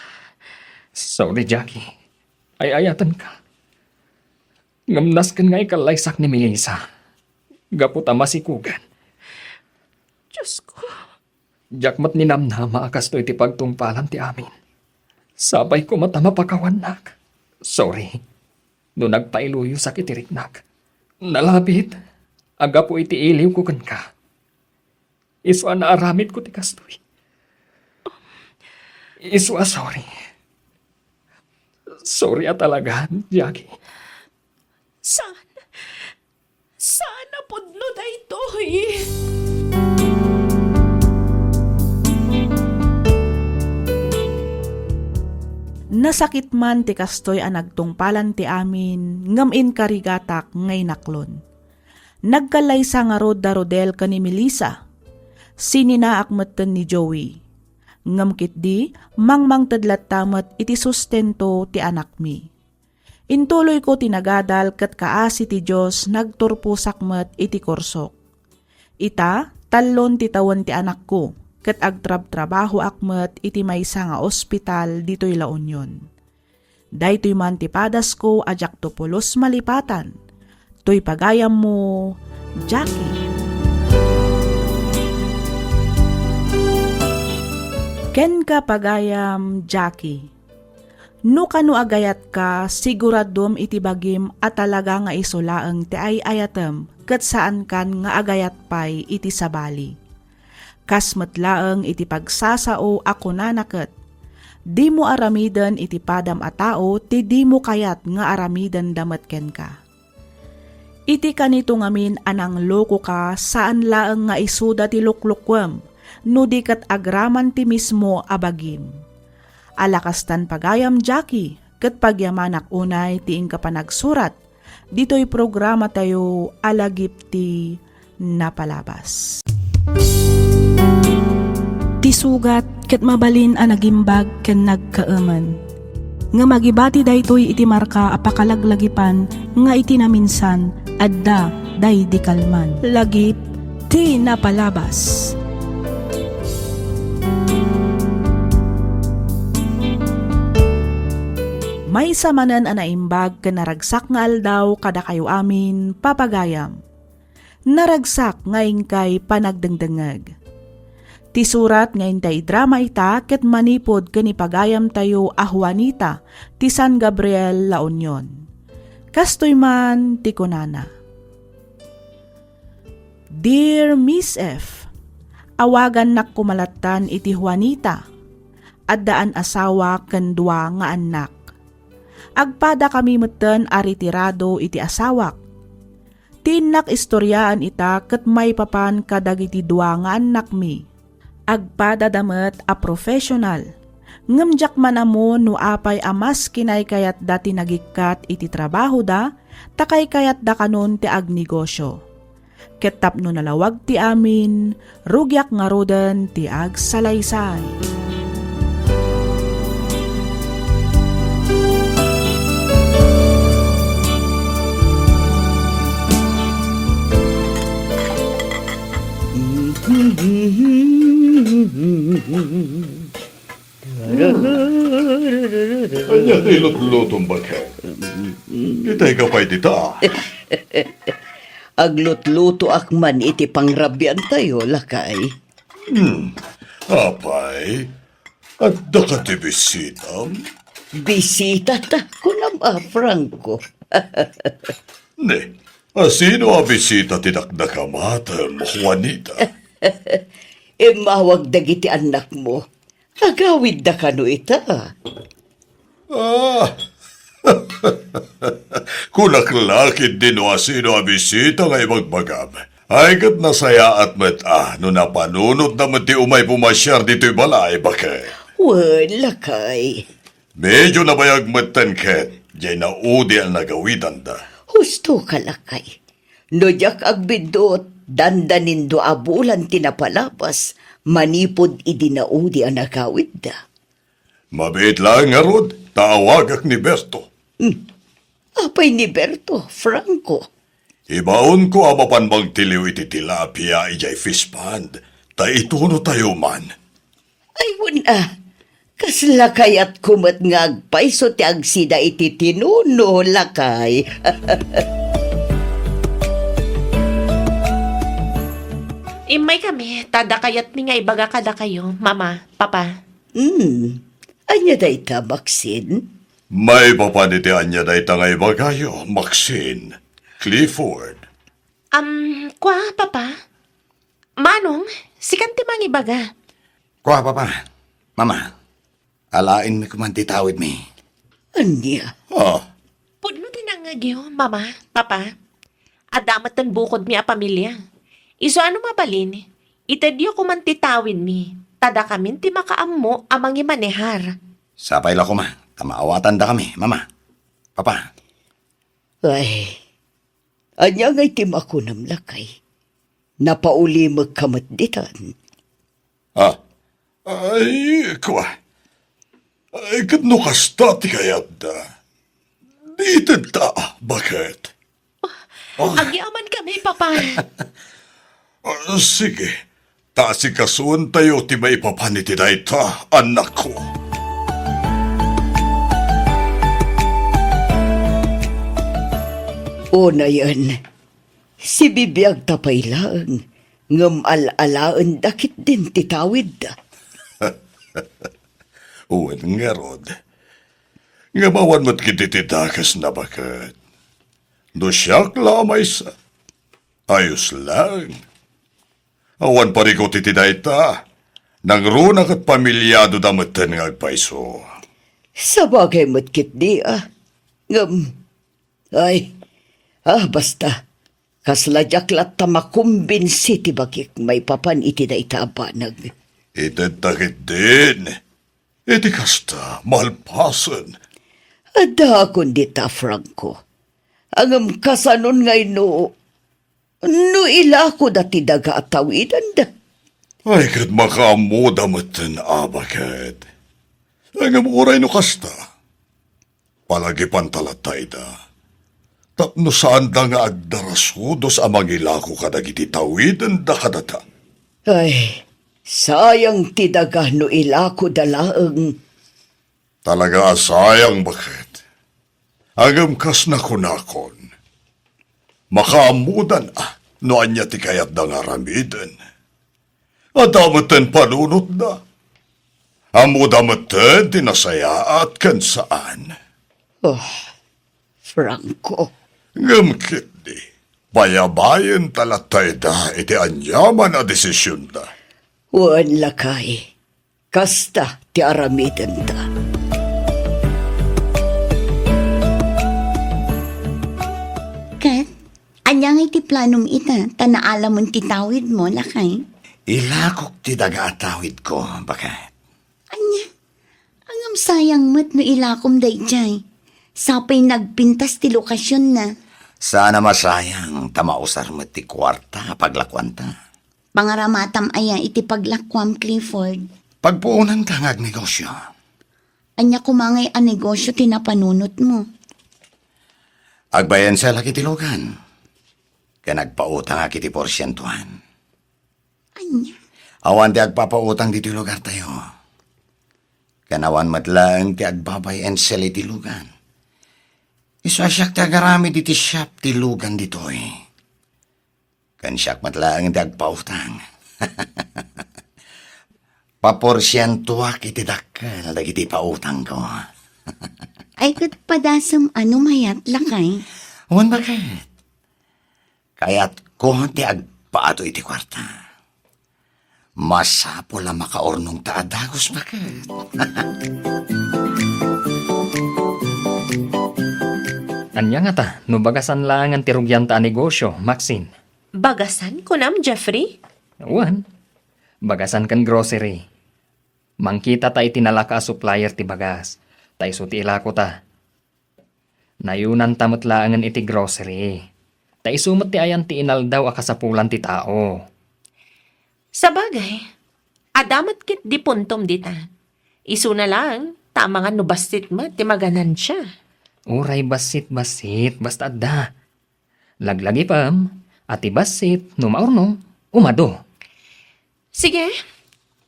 Sorry, Jackie. Ay ayatan ka. Ngamnas kan nga ikalaysak ni Melissa. Gaputa masikugan. Diyos ko. Jakmat ni namnama akas to iti pagtungpalan ti amin. Sabay ko mata mapakawanak. Sorry. No nagpailuyo sa kitiriknak. Nalapit. Aga po iti iliw ko kan ka. Iswa na aramid ko ti kastoy. Iswa sorry. Sorry at talaga, Jackie. Sana pudno da ito'y. Nasakit man ti kastoy ang nagtungpalan ti amin, ngamin karigatak ngay naklon. Nagkalaysa nga rod da Rodel ka ni Melissa. Sininaak matan ni Joey. Ngamkit di, mangmang tadlat tamat iti sustento ti anak mi. Intuloy ko tinagadal kat kaasi ti Diyos nagturpusak met iti korsok. Ita, talon ti tawan ti anak ko. Kat agtrab-trabaho akmet iti maysa nga ospital dito'y La Union. Daytoy man ti padas ko ajak to pulos malipatan. To'y pagayam mo, Jackie. Ken ka pagayam, Jackie. No kanu agayat ka, siguradom iti bagim at talaga nga isulaang ti ay ayatem kat saan kan nga agayat pay iti sabali. Kas matlaeng iti pagsasao ako nanaket. Di mo aramidan iti padam a tao, ti di mo kayat nga aramidan damat ken ka. Iti kanito ngamin anang loko ka saan laeng nga isuda ti luklukwem, no di kat agraman ti mismo abagim. Alakastan pagayam, Jackie, kat pagyamanak unay ti ingka panagsurat, dito'y programa tayo alagip ti napalabas. Ti sugat ket mabalin a nagimbag ken nagkaaman. Nga magibati daytoy iti marka apakalaglagipan nga iti naminsan adda day di kalman. Lagip ti napalabas. May samanan a naimbag ken naragsak nga aldaw kada kayo amin papagayam. Naragsak nga ingkay panagdengdengeg. Ti surat nga intay drama ita ket manipod ken ipagayam tayo a Juanita ti San Gabriel, La Union. Kastoy man ti kunana. Dear Miss F, awagan nak kumalatan iti Juanita. Addaan asawa ken dua nga anak. Agpada kami meten a retirado iti asawak. Tinak istoryaan ita ket may papan kadagiti dua nga anak mi. Agpada damet a professional. Ngamjak man amo no apay amas kinay kayat dati nagikat iti trabaho da, takay kayat da kanon ti agnegosyo. Ket tapno nalawag ti amin, rugyak nga roden ti agsalaysay. Anya ilot-lotong bagay. Itay ka pa'y dita. Aglot-luto akman iti pangrabyan tayo, lakay. Apay, at dakati bisitam. Bisita ta ko na Franco. Ne, sino a bisita tinakdakamatan mo, Juanita? Mawag dagiti anak mo. Agawid da kano ita. Ah, kunaklakid din o sino a bisita ngay magbagam. Ay kat nasaya at mata no napanunod na mati umay pumasyar dito'y balay bakit. Wala kay. Medyo nabayag matan ket, jay naudi ang nagawidan da. Husto ka lakay. No jak agbidot, dandanin do abulan tinapalapas, manipod idinaudi ang nakawid da. Mabait lang nga rod, taawagak ni Berto. Apay ni Berto, Franco. Ibaon ko amapan magtiliw iti tilapia ijay fish pond, ta ituno tayo man. Ay wala. Kasla kayat kumat nga agpaiso ti agsida iti tinuno lakay. Imay kami, tada kayat ni nga ibaga kada kayo, mama, papa. Anya day ta, Maxine? May papanitian niya day tangay bagayo, Maxine, Clifford. Kwa, papa? Manong, sikan ti mang ibaga. Kuha, papa. Mama, alain mi kumantitawid mi. Anya? Ah, Pudno din ang agyo, mama, papa. Adamat ang bukod mi a pamilya. Iso ano mabalin? Itadyo ko man titawin mi. Tada kamin ti makaammo amang imanehar. Sapay la ko ma. Tamaawatan da kami, mama. Papa. Ay, anya ngay timakunam lakay. Napauli magkamatditan. ah, ay, kuha. Ay, kat no kasta ti kayat da. Di ta, bakit? Agyaman kami, papa. Sige, tasikasuan tayo ti maipapaniti na ita, anak ko. O na yan, si bibiyag tapay lang, ngam alalaan dakit din titawid da. Uwan nga rod. Nga mawan mo't kitititakas na bakit. Do siyak lamay sa. Ayos lang. Awan pa rin ko titidayta. Nang runak at pamilyado damatan nga agpaiso. Sa bagay matkit di ngam, ay, basta, kasladyak ta makumbinsi ti bakik may papan iti da itabanag. Itetakit din. Iti kasta, malpasan. Ada kundi ta, Franco. Angam kasanon ngay no ila ko dati daga at tawidan da. Ay kat makaamuda matan abakat. Ang amuray no kasta. Palagi pantalatay da. Tapno saan da nga agdarasudos amang ilako kadagiti tawidan da kadata. Ay, sayang ti daga no ila ko dalaang. Talaga sayang bakit. Agam kas na kunakon. Makaamudan no anya ti kayat da nga ramiden. At amatan panunot da. Amudamatan tinasaya at kansaan. Franco, Ngamkit di. Bayabayan talatay da iti anyaman a desisyon da. wan lakay. Kasta ti aramiden da. Kat, anya nga iti planom ita, tanaalam mong titawid mo, lakay. Ilakok ti daga-atawid ko, bakit? Anya, angam sayang mat no ilakom dayjay. Sapay nagpintas ti lokasyon na. Sana masayang tamausar mo ti kwarta paglakwanta. Pangaramatam aya iti paglakwam, Clifford. Pagpuunan ka nga negosyo. Anya kumangay a negosyo tinapanunot mo. Agbayan sa laki tilugan. Kaya nagpautang nga kiti porsyentuhan. Anya, Awan ti agpapautang dito lugar tayo. Kanawan matlaang ti agbabay and sell iti lugan. Isasyak ti agarami diti shop ti lugan ditoy. Kan siyak matlaang ti agpautang. Paporsyentuak iti dakkel dagiti pautang ko. Ay kat padasam ano mayat lakay. Awan bakit? Kaya't ko ti agpaato iti kwarta. Masapo la makaornong taadagos bakit? Anya nga ta, no bagasan lang ang tirugyan ta negosyo, Maxine. Bagasan ko nam, Jeffrey? Uwan, bagasan kan grocery. Mangkita ta itinalaka supplier ti bagas. Ta isuti ilako ta. Nayunan tamot laangan iti grocery. Ta isumot ti ayan ti inaldaw akasapulan ti tao. Sa bagay, adamat kit di puntom dita. Isu na lang, tama nga nubasit mo, ti maganan siya. Uray basit, basta adda. Laglagi pam, ati basit, numaurno, umado. Sige,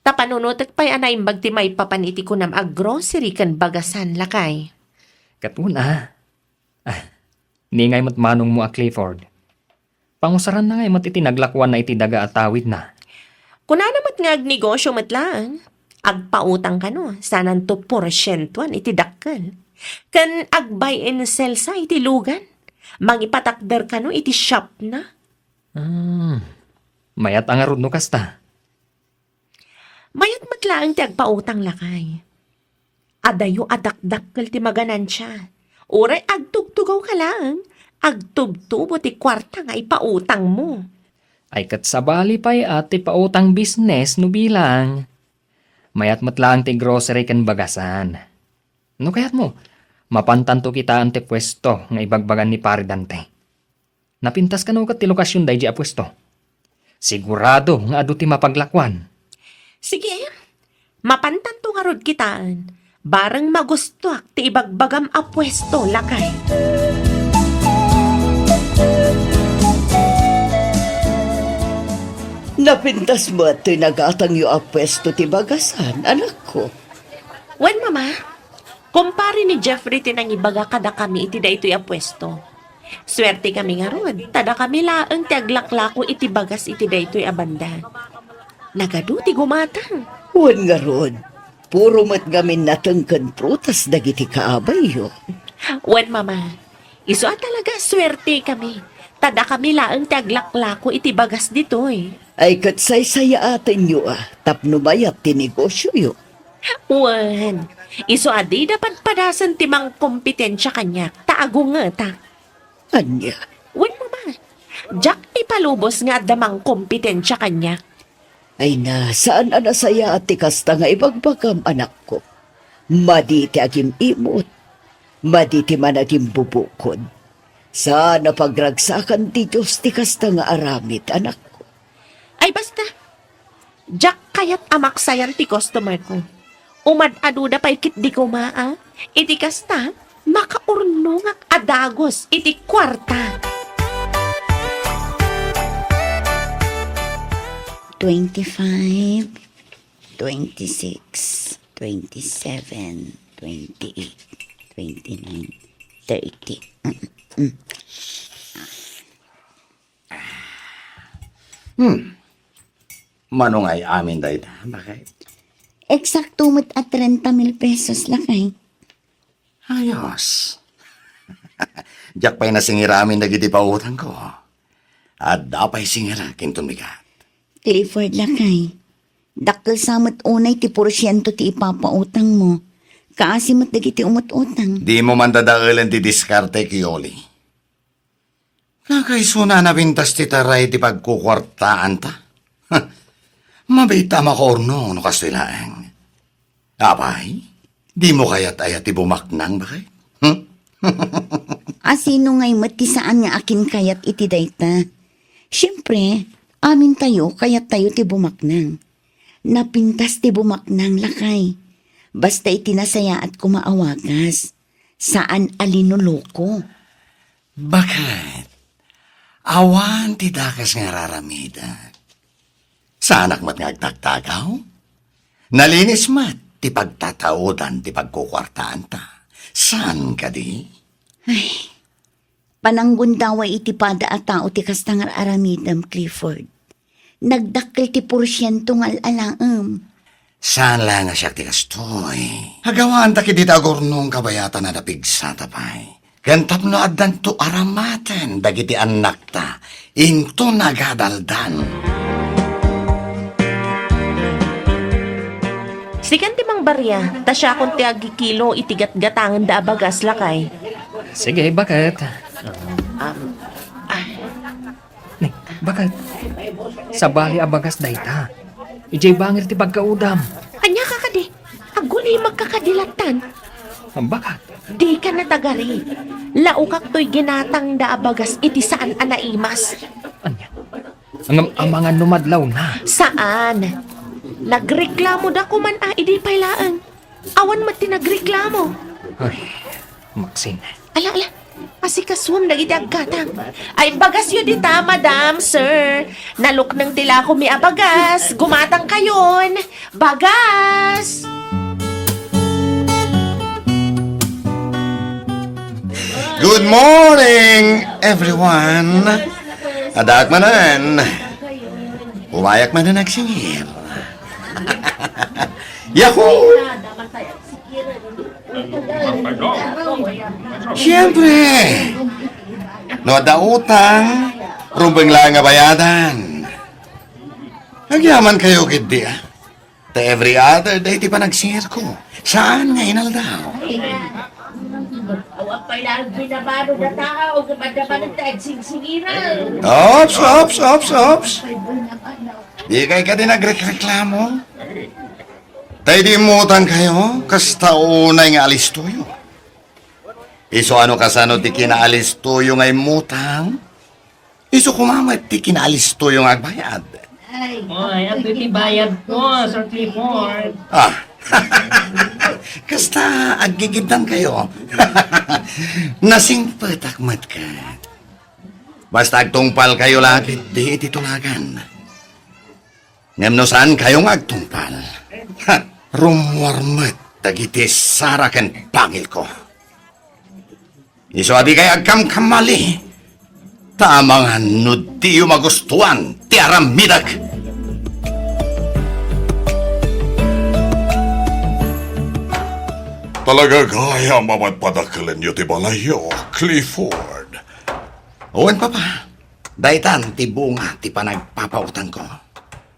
tapanunutek pa'y anaimbag ti may papaniti ko nam aggrocery kan bagasan lakay. Katuna. Ningay mat manong mo a Clifford. Pangusaran na ngay mat itinaglakwan na iti daga at tawid na. Kuna namat nga agnegosyo matlaan, agpautang ka no, sanan to porsyentuan iti dakkel. Kan agbay and sell sa iti lugan, mangipatakder ka no iti shop na. Mayat ang arod no kasta. Mayat matlaang ti agpautang lakay. Adayo adakdakkel ti maganan siya. Uray agtugtugaw ka lang, agtubtubo ti kwarta nga ipautang mo. Ay kat sabali pa'y ati pautang business no bilang. Mayat matlaang ti grocery kan bagasan. No kayat mo, mapantanto kita ante pwesto nga ibagbagan ni Paridante. Napintas ka no kat ti lokasyon day di a pwesto. Sigurado nga adu ti mapaglakwan. Sige, mapantanto nga rod kitaan. Barang magustuak ti ibagbagam a pwesto lakay. Napintas mo at tinagatang yu a pwesto ti bagasan, anak ko. Wen mama, kumpare ni Jeffrey tinang ibaga kada kami iti da ito'y a pwesto. Swerte kami nga rod, tada kami laang ti aglaklako iti bagas iti da ito'y abanda. Nagadu ti gumatang. Wan nga rod, puro mat gamin natengken prutas dagiti kaabay yo. Wen mama, iso at talaga swerte kami. Tada kami laang ti aglaklako iti bagas dito'y. Ay kat say-saya atin yu tapno mayat ti negosyo yo. Wen, iso adi dapat padasan timang kompetensya kanya, taago nga ta. Anya, Wen mo ba? Jack ipalubos nga damang kompetensya kanya. ay na, saan anasaya at ti kasta nga ibagbagam anak ko? Maditi agim imot, maditi man agim bubukod. Sana pagragsakan ti Diyos ti kasta nga aramid anak ko. Ay basta, Jack kayat amaksayan ti customer ko. Umad-aduda pa ikit di ko maa, iti kasta, makaurnongak adagos iti kwarta. 25, 26, 27, 28, 29, 30. Manong ay amin dahi na. Bakit? Eksakto mo't at 30,000 pesos lakay. Ayos. Diyak pa'y nasingira amin dagiti pautang ko. At dapay singira kinton bigat. Clifford lakay. Dakkel samot unay ti porsyento ti ipapautang mo. Kaasi mo't dagiti umut-utang. Di mo man dadaulan ti diskarte kiyoli. Kakaisuna na pintas ti taray ti pagkukwartaan ta. Mabita makorno no kastilaeng. Apay, di mo kaya't ayat ti bumaknang bakit? Asino ngay mati saan nga akin kayat iti dayta? Siyempre, amin tayo kayat tayo ti bumaknang. Napintas ti bumaknang lakay. Basta itinasaya at kumaawagas. Saan alinuloko? Bakit? Awan ti dakas nga raramida. Sanak mat ngagtagtagaw? Nalinis mat, ti pagtataudan, ti pagkukwartaan ta. Saan ka di? Pananggundaway iti pada at tao ti kastangar aramidam, Clifford. Nagdakkel ti porsyento ng alalaam. Saan lang nga siya ti kastoy? Hagawaan ta kiti agurnong kabayatan na napigsa tapay. Gantap no addan to aramaten dagiti anak ta. Into nagadaldan. Sikan ti mang barya, ta siya kung ti agikilo itigat-gatangan da abagas lakay. Sige, bakit? Ni, bakit? Sa bali abagas dayta. Ijay bangir ti pagkaudam. Anya ka kadi, aguli magkakadilatan. Bakit? Di ka na tagari. Laukak to'y ginatang da abagas iti saan anaimas. Anya? Ang mga numadlaw na. Saan? Nagreklamo da kuman idi pailaan. Awan mat ti nagreklamo. Ay, Maxine. Ala, pasikaswam na agkatang. Ay, bagas yun dita, madam, sir. Nalok ng tila ko mi abagas. Gumatang kayon. Bagas! Good morning, everyone. Adak manan. Umayak man na nagsingir. Yahoo! Siyempre! No da utang, rumbeng lang nga bayadan. Nagyaman kayo kidi ah. Ta every other day ti pa nagsingir ko. Saan nga inaldaw? Awag pa ilang binabado na tao, gumadaman ng tagsingsingiran. Ops. Di kay ka din nagreklamo. Tay di mutan kayo, kasta unay nga alis tuyo. Iso ano kasano ti kinaalis tuyo ngay mutang? Iso kumamat ti kinaalis tuyo nga agbayad. Ay, ang bayad ko, Sir Clifford. Ah, kasta agigitan kayo. Nasingpat akmat ka. Basta agtungpal kayo lagi, di ititulagan. Ngam no saan kayo nga agtungpal? Ha, rumwarmat, tagiti sarakan pangil ko. Iso adi kay agkam kamali. Tamang ano di yung magustuhan, ti aramidag. Talaga gaya mamadpadakalan niyo ti balayo, Clifford. Uwan papa, daitan ti bunga ti panagpapautang ko.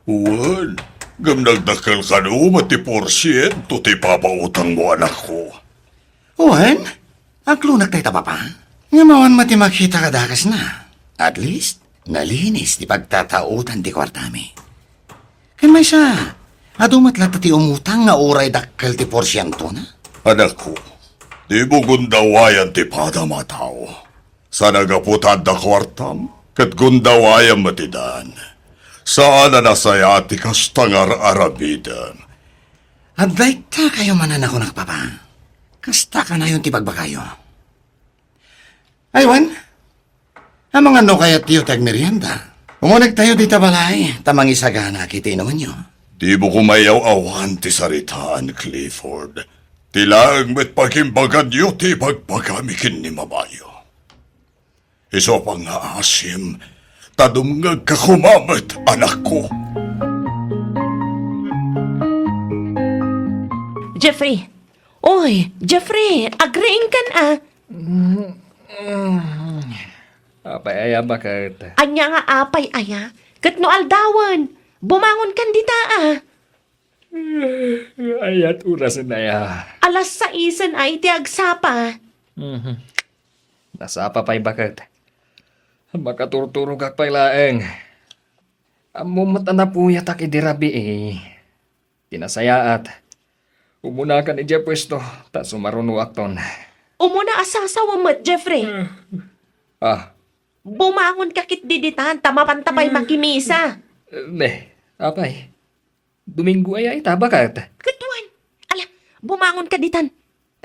Uwan, gamnagdakal ka no, ti porsyento ti papautang mo anak ko. Uwan, aglunak tayo ta papa. Ngamawan mati makita kadakas na. At least, nalinis ti pagtatautan ti kwartami. Kan may siya, adumat lang ti umutang nga uray dakkal ti porsyento na. Anak ko, di mo gundawayan ti padamataw. Sa nagaputad da kwartam, kat gundawayan matidan. Saan na nasaya ti kastangar arabidan. At daita kayo manan ako nakpapa. Kasta ka na yung ti pagbakayo. Aywan, ang mga no kaya tiyo tagmerienda. Umunag tayo di tabalay, tamang isagana kiti naman nyo. Di mo kumayaw-awan ti saritaan, Clifford. Tilang met pagimbagan niyo ti pagpagamikin ni Mabayo. Iso pang nga asim, tadumngag ka kumamat, anak ko. Jeffrey! Oy, Jeffrey! Agreeing kan Apay aya bakit? Anya nga apay aya. Kat no aldawan. Bumangon kan dita Ayat oras na ya. Alas 6 ay ti agsapa. Nasa pa pa'y bakit? Makaturturog kak pa'y laeng. Amumat na puya tak idirabi eh. Tinasayaat. Umuna ka ni pwesto, ta sumaruno akton. Umuna asasawa mo't, Jeffrey. Ah, Bumangon ka kit diditan, tamapantapay makimisa. apay. Domingo ay ita, bakit? Katuan. Ala, bumangon ka ditan.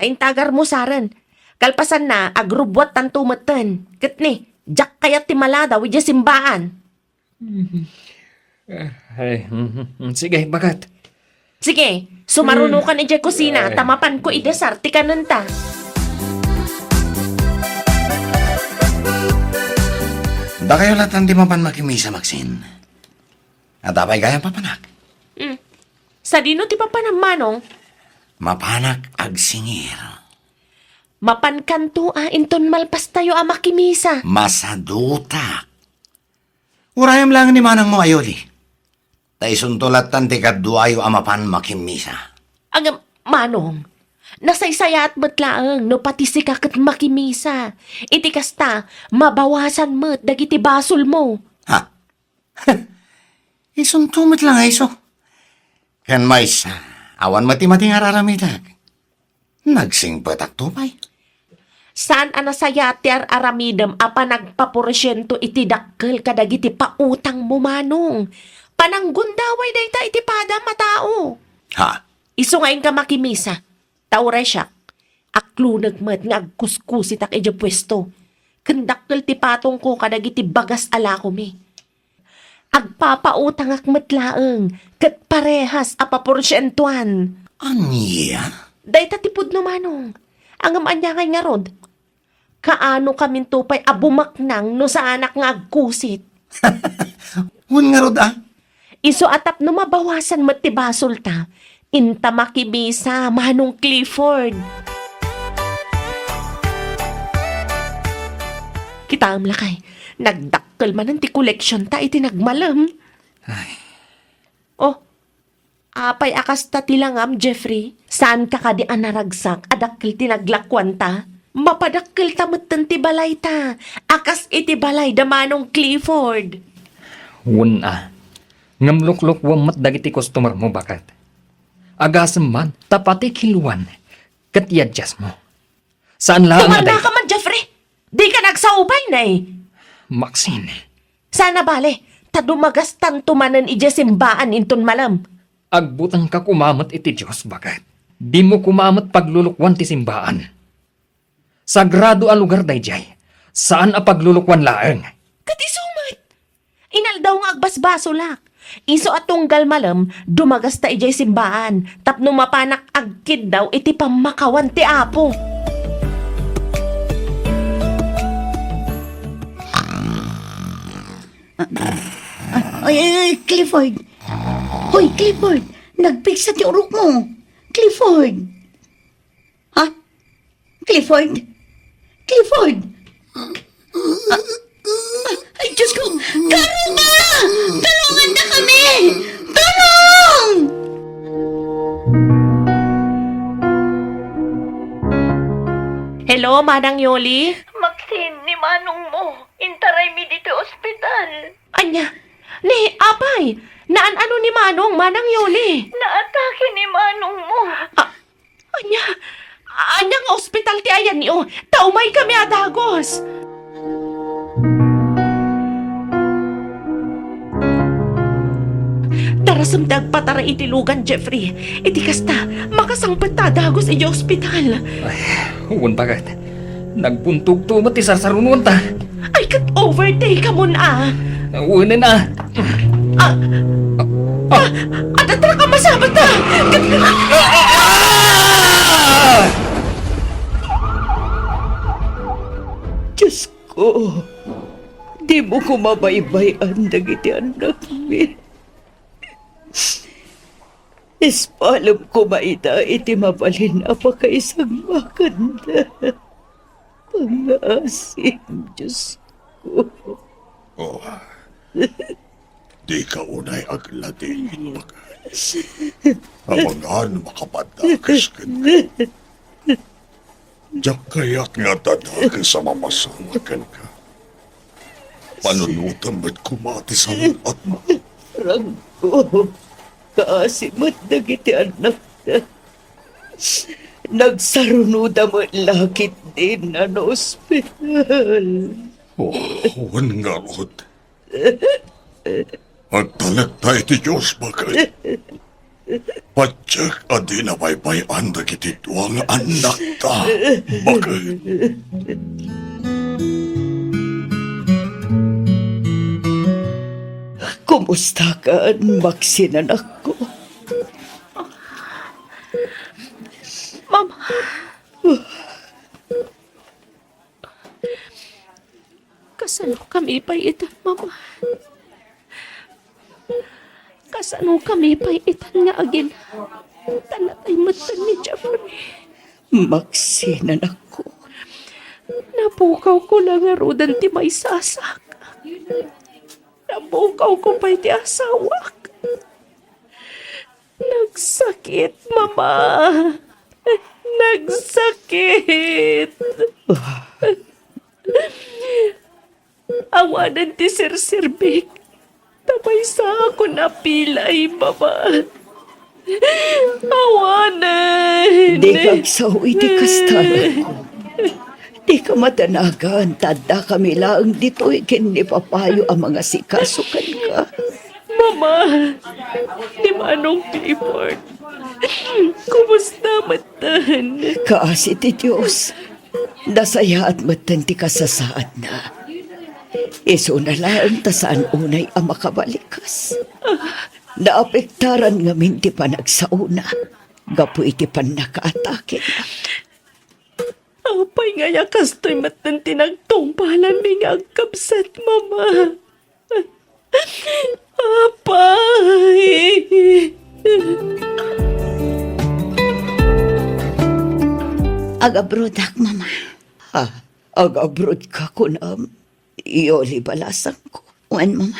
Taing tagar mo saran. Kalpasan na, agrubwat tan tumatan. Kat ni, jak kayat ti malada, widya simbaan. Sige, bakit? Sige, sumaruno ka na dyan kusina. Tamapan ko idesarte ka nun ta. Da kayo latan di mapan makimisa, Maxine. At apay gaya papanak. Sa dino ti papanang Mapanak ag singir. mapankanto inton malpas tayo makimisa. Masadutak. Urayam lang ni manang mo ayoli. Taisuntulat tanti kadduayo amapan makimisa. Ang manong, nasaysaya at matlaang no pati si kakat makimisa. Iti kasta, mabawasan mo't dagiti basol mo. Ha? Isuntumit lang ay so. Kan may sa awan mati-mati nga raramidag. Nagsingpatak tupay. Saan anasaya ti aramidem apa nagpaporsyento iti dakkel kadagiti pautang mo manong. Pananggundaway dayta iti pada matao. Ha? Iso ngayon ka makimisa. Taure siya. Aklunag mat nga agkuskusit ak ija pwesto. Kandakkel ti patong ko kadagiti bagas ala ko mi. Agpapautang ak matlaeng. Kat parehas apaporsyentuan. Anya? Dayta tipod no manong. Ang amanya ngay nga rod. Kaano kamin tupay abumaknang no sa anak nga agkusit. Un nga rod Iso atap no mabawasan mat ti basol ta. Inta makibisa manong Clifford. Kita am lakay. Nagdakkel man ti collection ta iti nagmalam. Oh, apay akas ta tilangam, Jeffrey. Saan ka kadi anaragsak adakkel tinaglakwan ta? Mapadakkel tamutan ti balay ta. Akas iti balay da manong Clifford. Ngamlukluk wamat dagiti customer mo bakat. Agasem man, tapati kiluan. Katiyadjas mo. Saan lang Tumanda ka man, Jeffrey. Di ka nagsaubay na eh. Maxine, Sana bale, tadumagas tantumanan ija simbaan inton malam. agbutang ka kumamat iti Diyos bakat. Di mo kumamat paglulukwan ti simbaan. Sagrado a lugar dayjay. Saan a paglulukwan laeng? Katisumat! Inaldaw nga agbasbaso lak. Iso at tunggal malam, dumagas ta ijay simbaan. Tapno mapanak agkid daw iti pamakawan ti apo. Ay, Clifford. Hoy, Clifford. Nagpiksa ti urok mo. Clifford. Ha? Clifford? Clifford? Ay, Diyos ko. Karong na! Tulungan na kami! Tulong! Hello, Manang Yoli? Maxine, ni Manong mo. Intaray mi dito ospital. Anya, ni apay, naan ano ni Manong, Manang Yoli? Naatake ni Manong mo. Anya nga ospital ti ayan niyo, taumay kami adagos. Darasam patara itilugan, Jeffrey. Iti kasta, makasangpat tadagos iti ospital. Huwag bagat. Nagbuntog to mati sarsarunuan ta. Ay, kat overtake ka mo na. Una na. At atara ka masabat na. Diyos ko, di mo ko mabaybayan dagiti anak mi. Ispalam ko maita iti mabalin apa kaisang maganda. Pangasim, Diyos ko. Oh, di ka unay agladingin bakat. Amangan makapadakas ka na. Diyak kaya't nga tadakas sa mamasangakan ka. Panunutan ba't kumati sa at mo? Franco, kaasimat na giti anak na. Nagsarunuda mo lakit din na ospital. Oh, nga rod. Agtalag tayo ti Diyos bakat. Patsak adi na baybayan da kiti tuwang anak ta. Bakat. Kumusta ka, Maxine, anak ko? Mama. Kasano kami paitan, Mama? Kasano kami paitan nga agin? Tanatay matan ni Jeffrey. Maxine, anak ko. Napukaw ko lang nga rodan ti may sasak. Napukaw ko pa'y ti asawak. Nagsakit, Mama. Nagsakit. Awanan ti Sir Vic. Tabay sa ako napilay, Mama. Awanan. Di kagsawi di kastanan ko. Di ka matanagan, tada kami lang dito ikin ni Papayo ang mga sikasukan ka. Mama, di manong Clifford. Kumusta matan? Kaasi ti Diyos, nasaya at matan ti kasasaad na. Iso na lang ta saan unay ang makabalikas. Naapektaran ngamin ti panagsauna, gapu iti pan nakaatake na. Apay nga yakas to'y matan tinagtungpalan mi nga agkapsat, Mama. Apay. Agabrodak, Mama. Ha, agabrod ka kunam. Iyoli balasang ko. Uwan, Mama.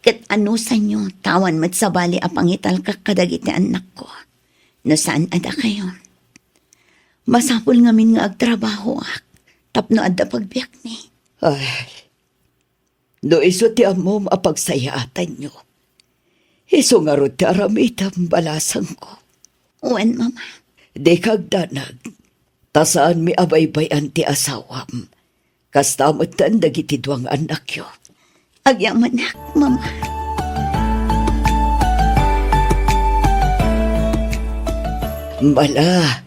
Kat ano sa inyo, tawan mat sa bali apangital ka kadagiti anak ko. Nasaan ada kayo? Masapol ngamin nga agtrabaho ak. Tapno adda pagbiyak ni. Ay, do iso ti amom apagsayaatan nyo. Iso nga ro ti aramitam balasang ko. Uwan, Mama. Di kagdanag, tasaan mi abaybay ti asawam. Kastamatan dagiti duwang anak yo. Agyaman ak, Mama. Bala,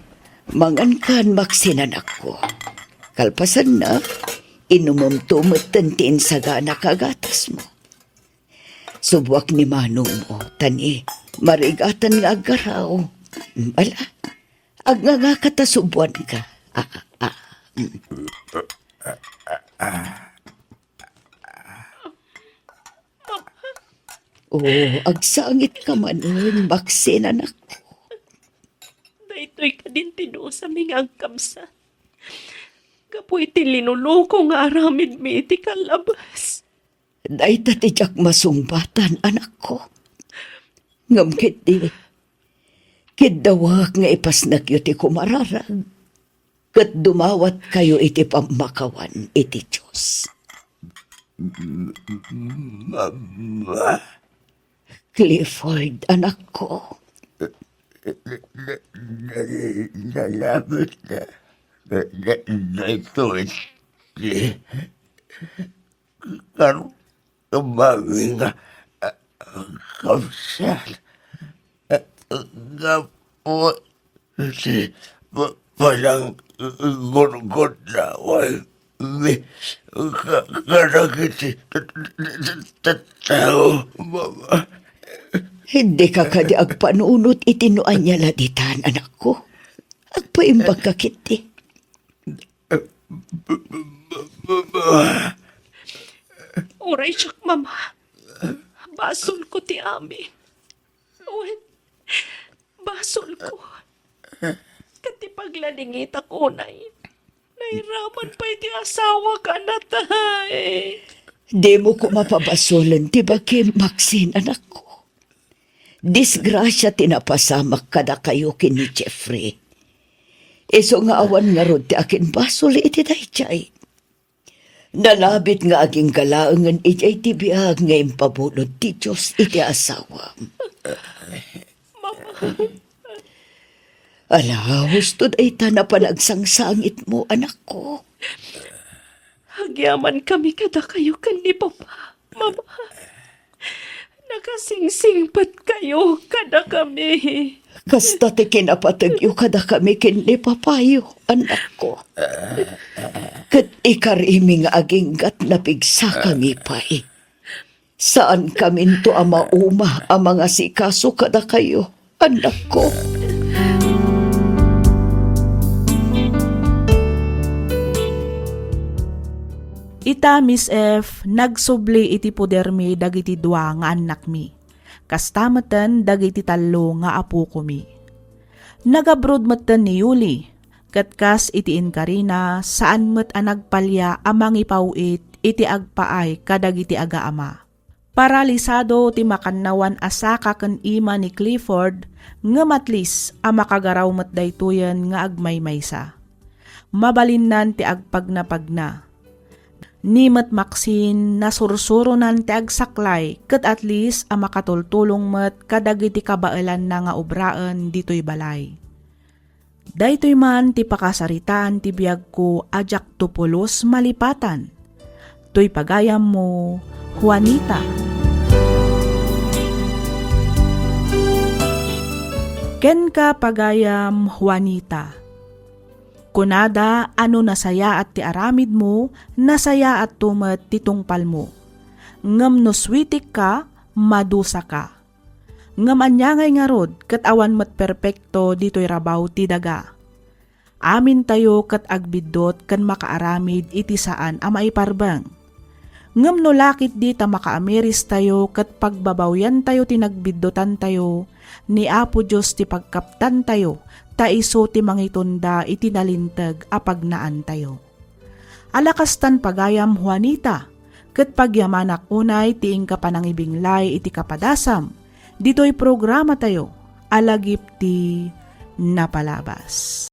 mangan kan maksinan ako. Kalpasan na, inumom tumatan tin sa gana kagatas mo. Subwak ni manong mo, tani, marigatan nga agaraw. Bala, agnaga katasubwan ka. Agsangit ka manon, maksinan ako. Daytoy ka din tinuo sa mingang kamsa. Kapoy ti linuloko nga aramid mi iti kalabas. Day tatijak masumbatan, anak ko. Ngamkit di. Kidawak nga ipasnak yu ti kumararag. Kat dumawat kayo iti pamakawan iti Diyos. Clifford, anak ko. Nalamat na ito karon kumami nga kapsal nga po si palang gurgod na may karagiti tao, Mama. Hindi ka kadi agpanunot itinuan niya laditan, anak ko. Agpaimbag ka kiti. Oray siyak, Mama. Basol ko ti amin. Uwan, basol ko. Kati paglalingit ako na nairaman pa iti asawa ka na tay. Di mo ko mapabasolan, di ba kay Maxine, anak ko? Disgrasya tinapasamak kada kayo kini Jeffrey. Iso nga awan nga rod ti akin basol iti dayjay. Nalabit nga aging galaangan iti ti biyag nga impabulod ti Diyos iti asawa. Ala, husto day ta na panagsangsangit mo, anak ko. Hagyaman kami kada kayo kan ni Papa, Mama. Nakasingsingpat kayo kada kami. Kasta ti kinapatagyo kada kami kinni Papayo, anak ko. Kat ikarimi nga aging gat na pigsa kami pa eh. Saan kaminto ama uma ang mga sikaso kada kayo, anak ko? Ita, Miss F, nagsubli iti puder mi dagiti dua nga anak mi. Kastamatan dagiti talo nga apo ko mi. Nagabrod matan ni Yuli, katkas iti inkarina saan met anagpalya amang ipauit iti agpaay kadagiti aga ama. Paralisado ti makannawan asaka ken ima ni Clifford nga matlis a makagaraw met daytoyen nga agmaymaysa. Mabalinnan ti agpagnapagna. Ni met Maxine nasursuronan ti agsaklay ket at least a makatultulong met kadagiti kabaelan na nga obraan ditoy balay. Daytoy man ti pakasaritaan ti biag ko ajak tupulos malipatan. Toy pagayam mo, Juanita. Ken ka pagayam, Juanita. Kunada ano nasaya at ti aramid mo, nasaya at tumet ti tungpal mo. Ngem no switik ka, madusa ka. Ngem anyangay nga rod, ket awan met perpekto dito'y rabaw ti daga. Amin tayo ket agbidot ken makaaramid iti saan a maiparbang. Ngem no lakit di ta makaamiris tayo ket pagbabawyan tayo ti nagbiddotan tayo, ni Apo Diyos ti pagkaptan tayo, ta iso ti mangitunda iti nalintag apagnaan tayo. Alakastan pagayam, Juanita, ket pagyamanak unay ti ingka panangibinglay iti kapadasam, dito'y programa tayo, alagip ti napalabas.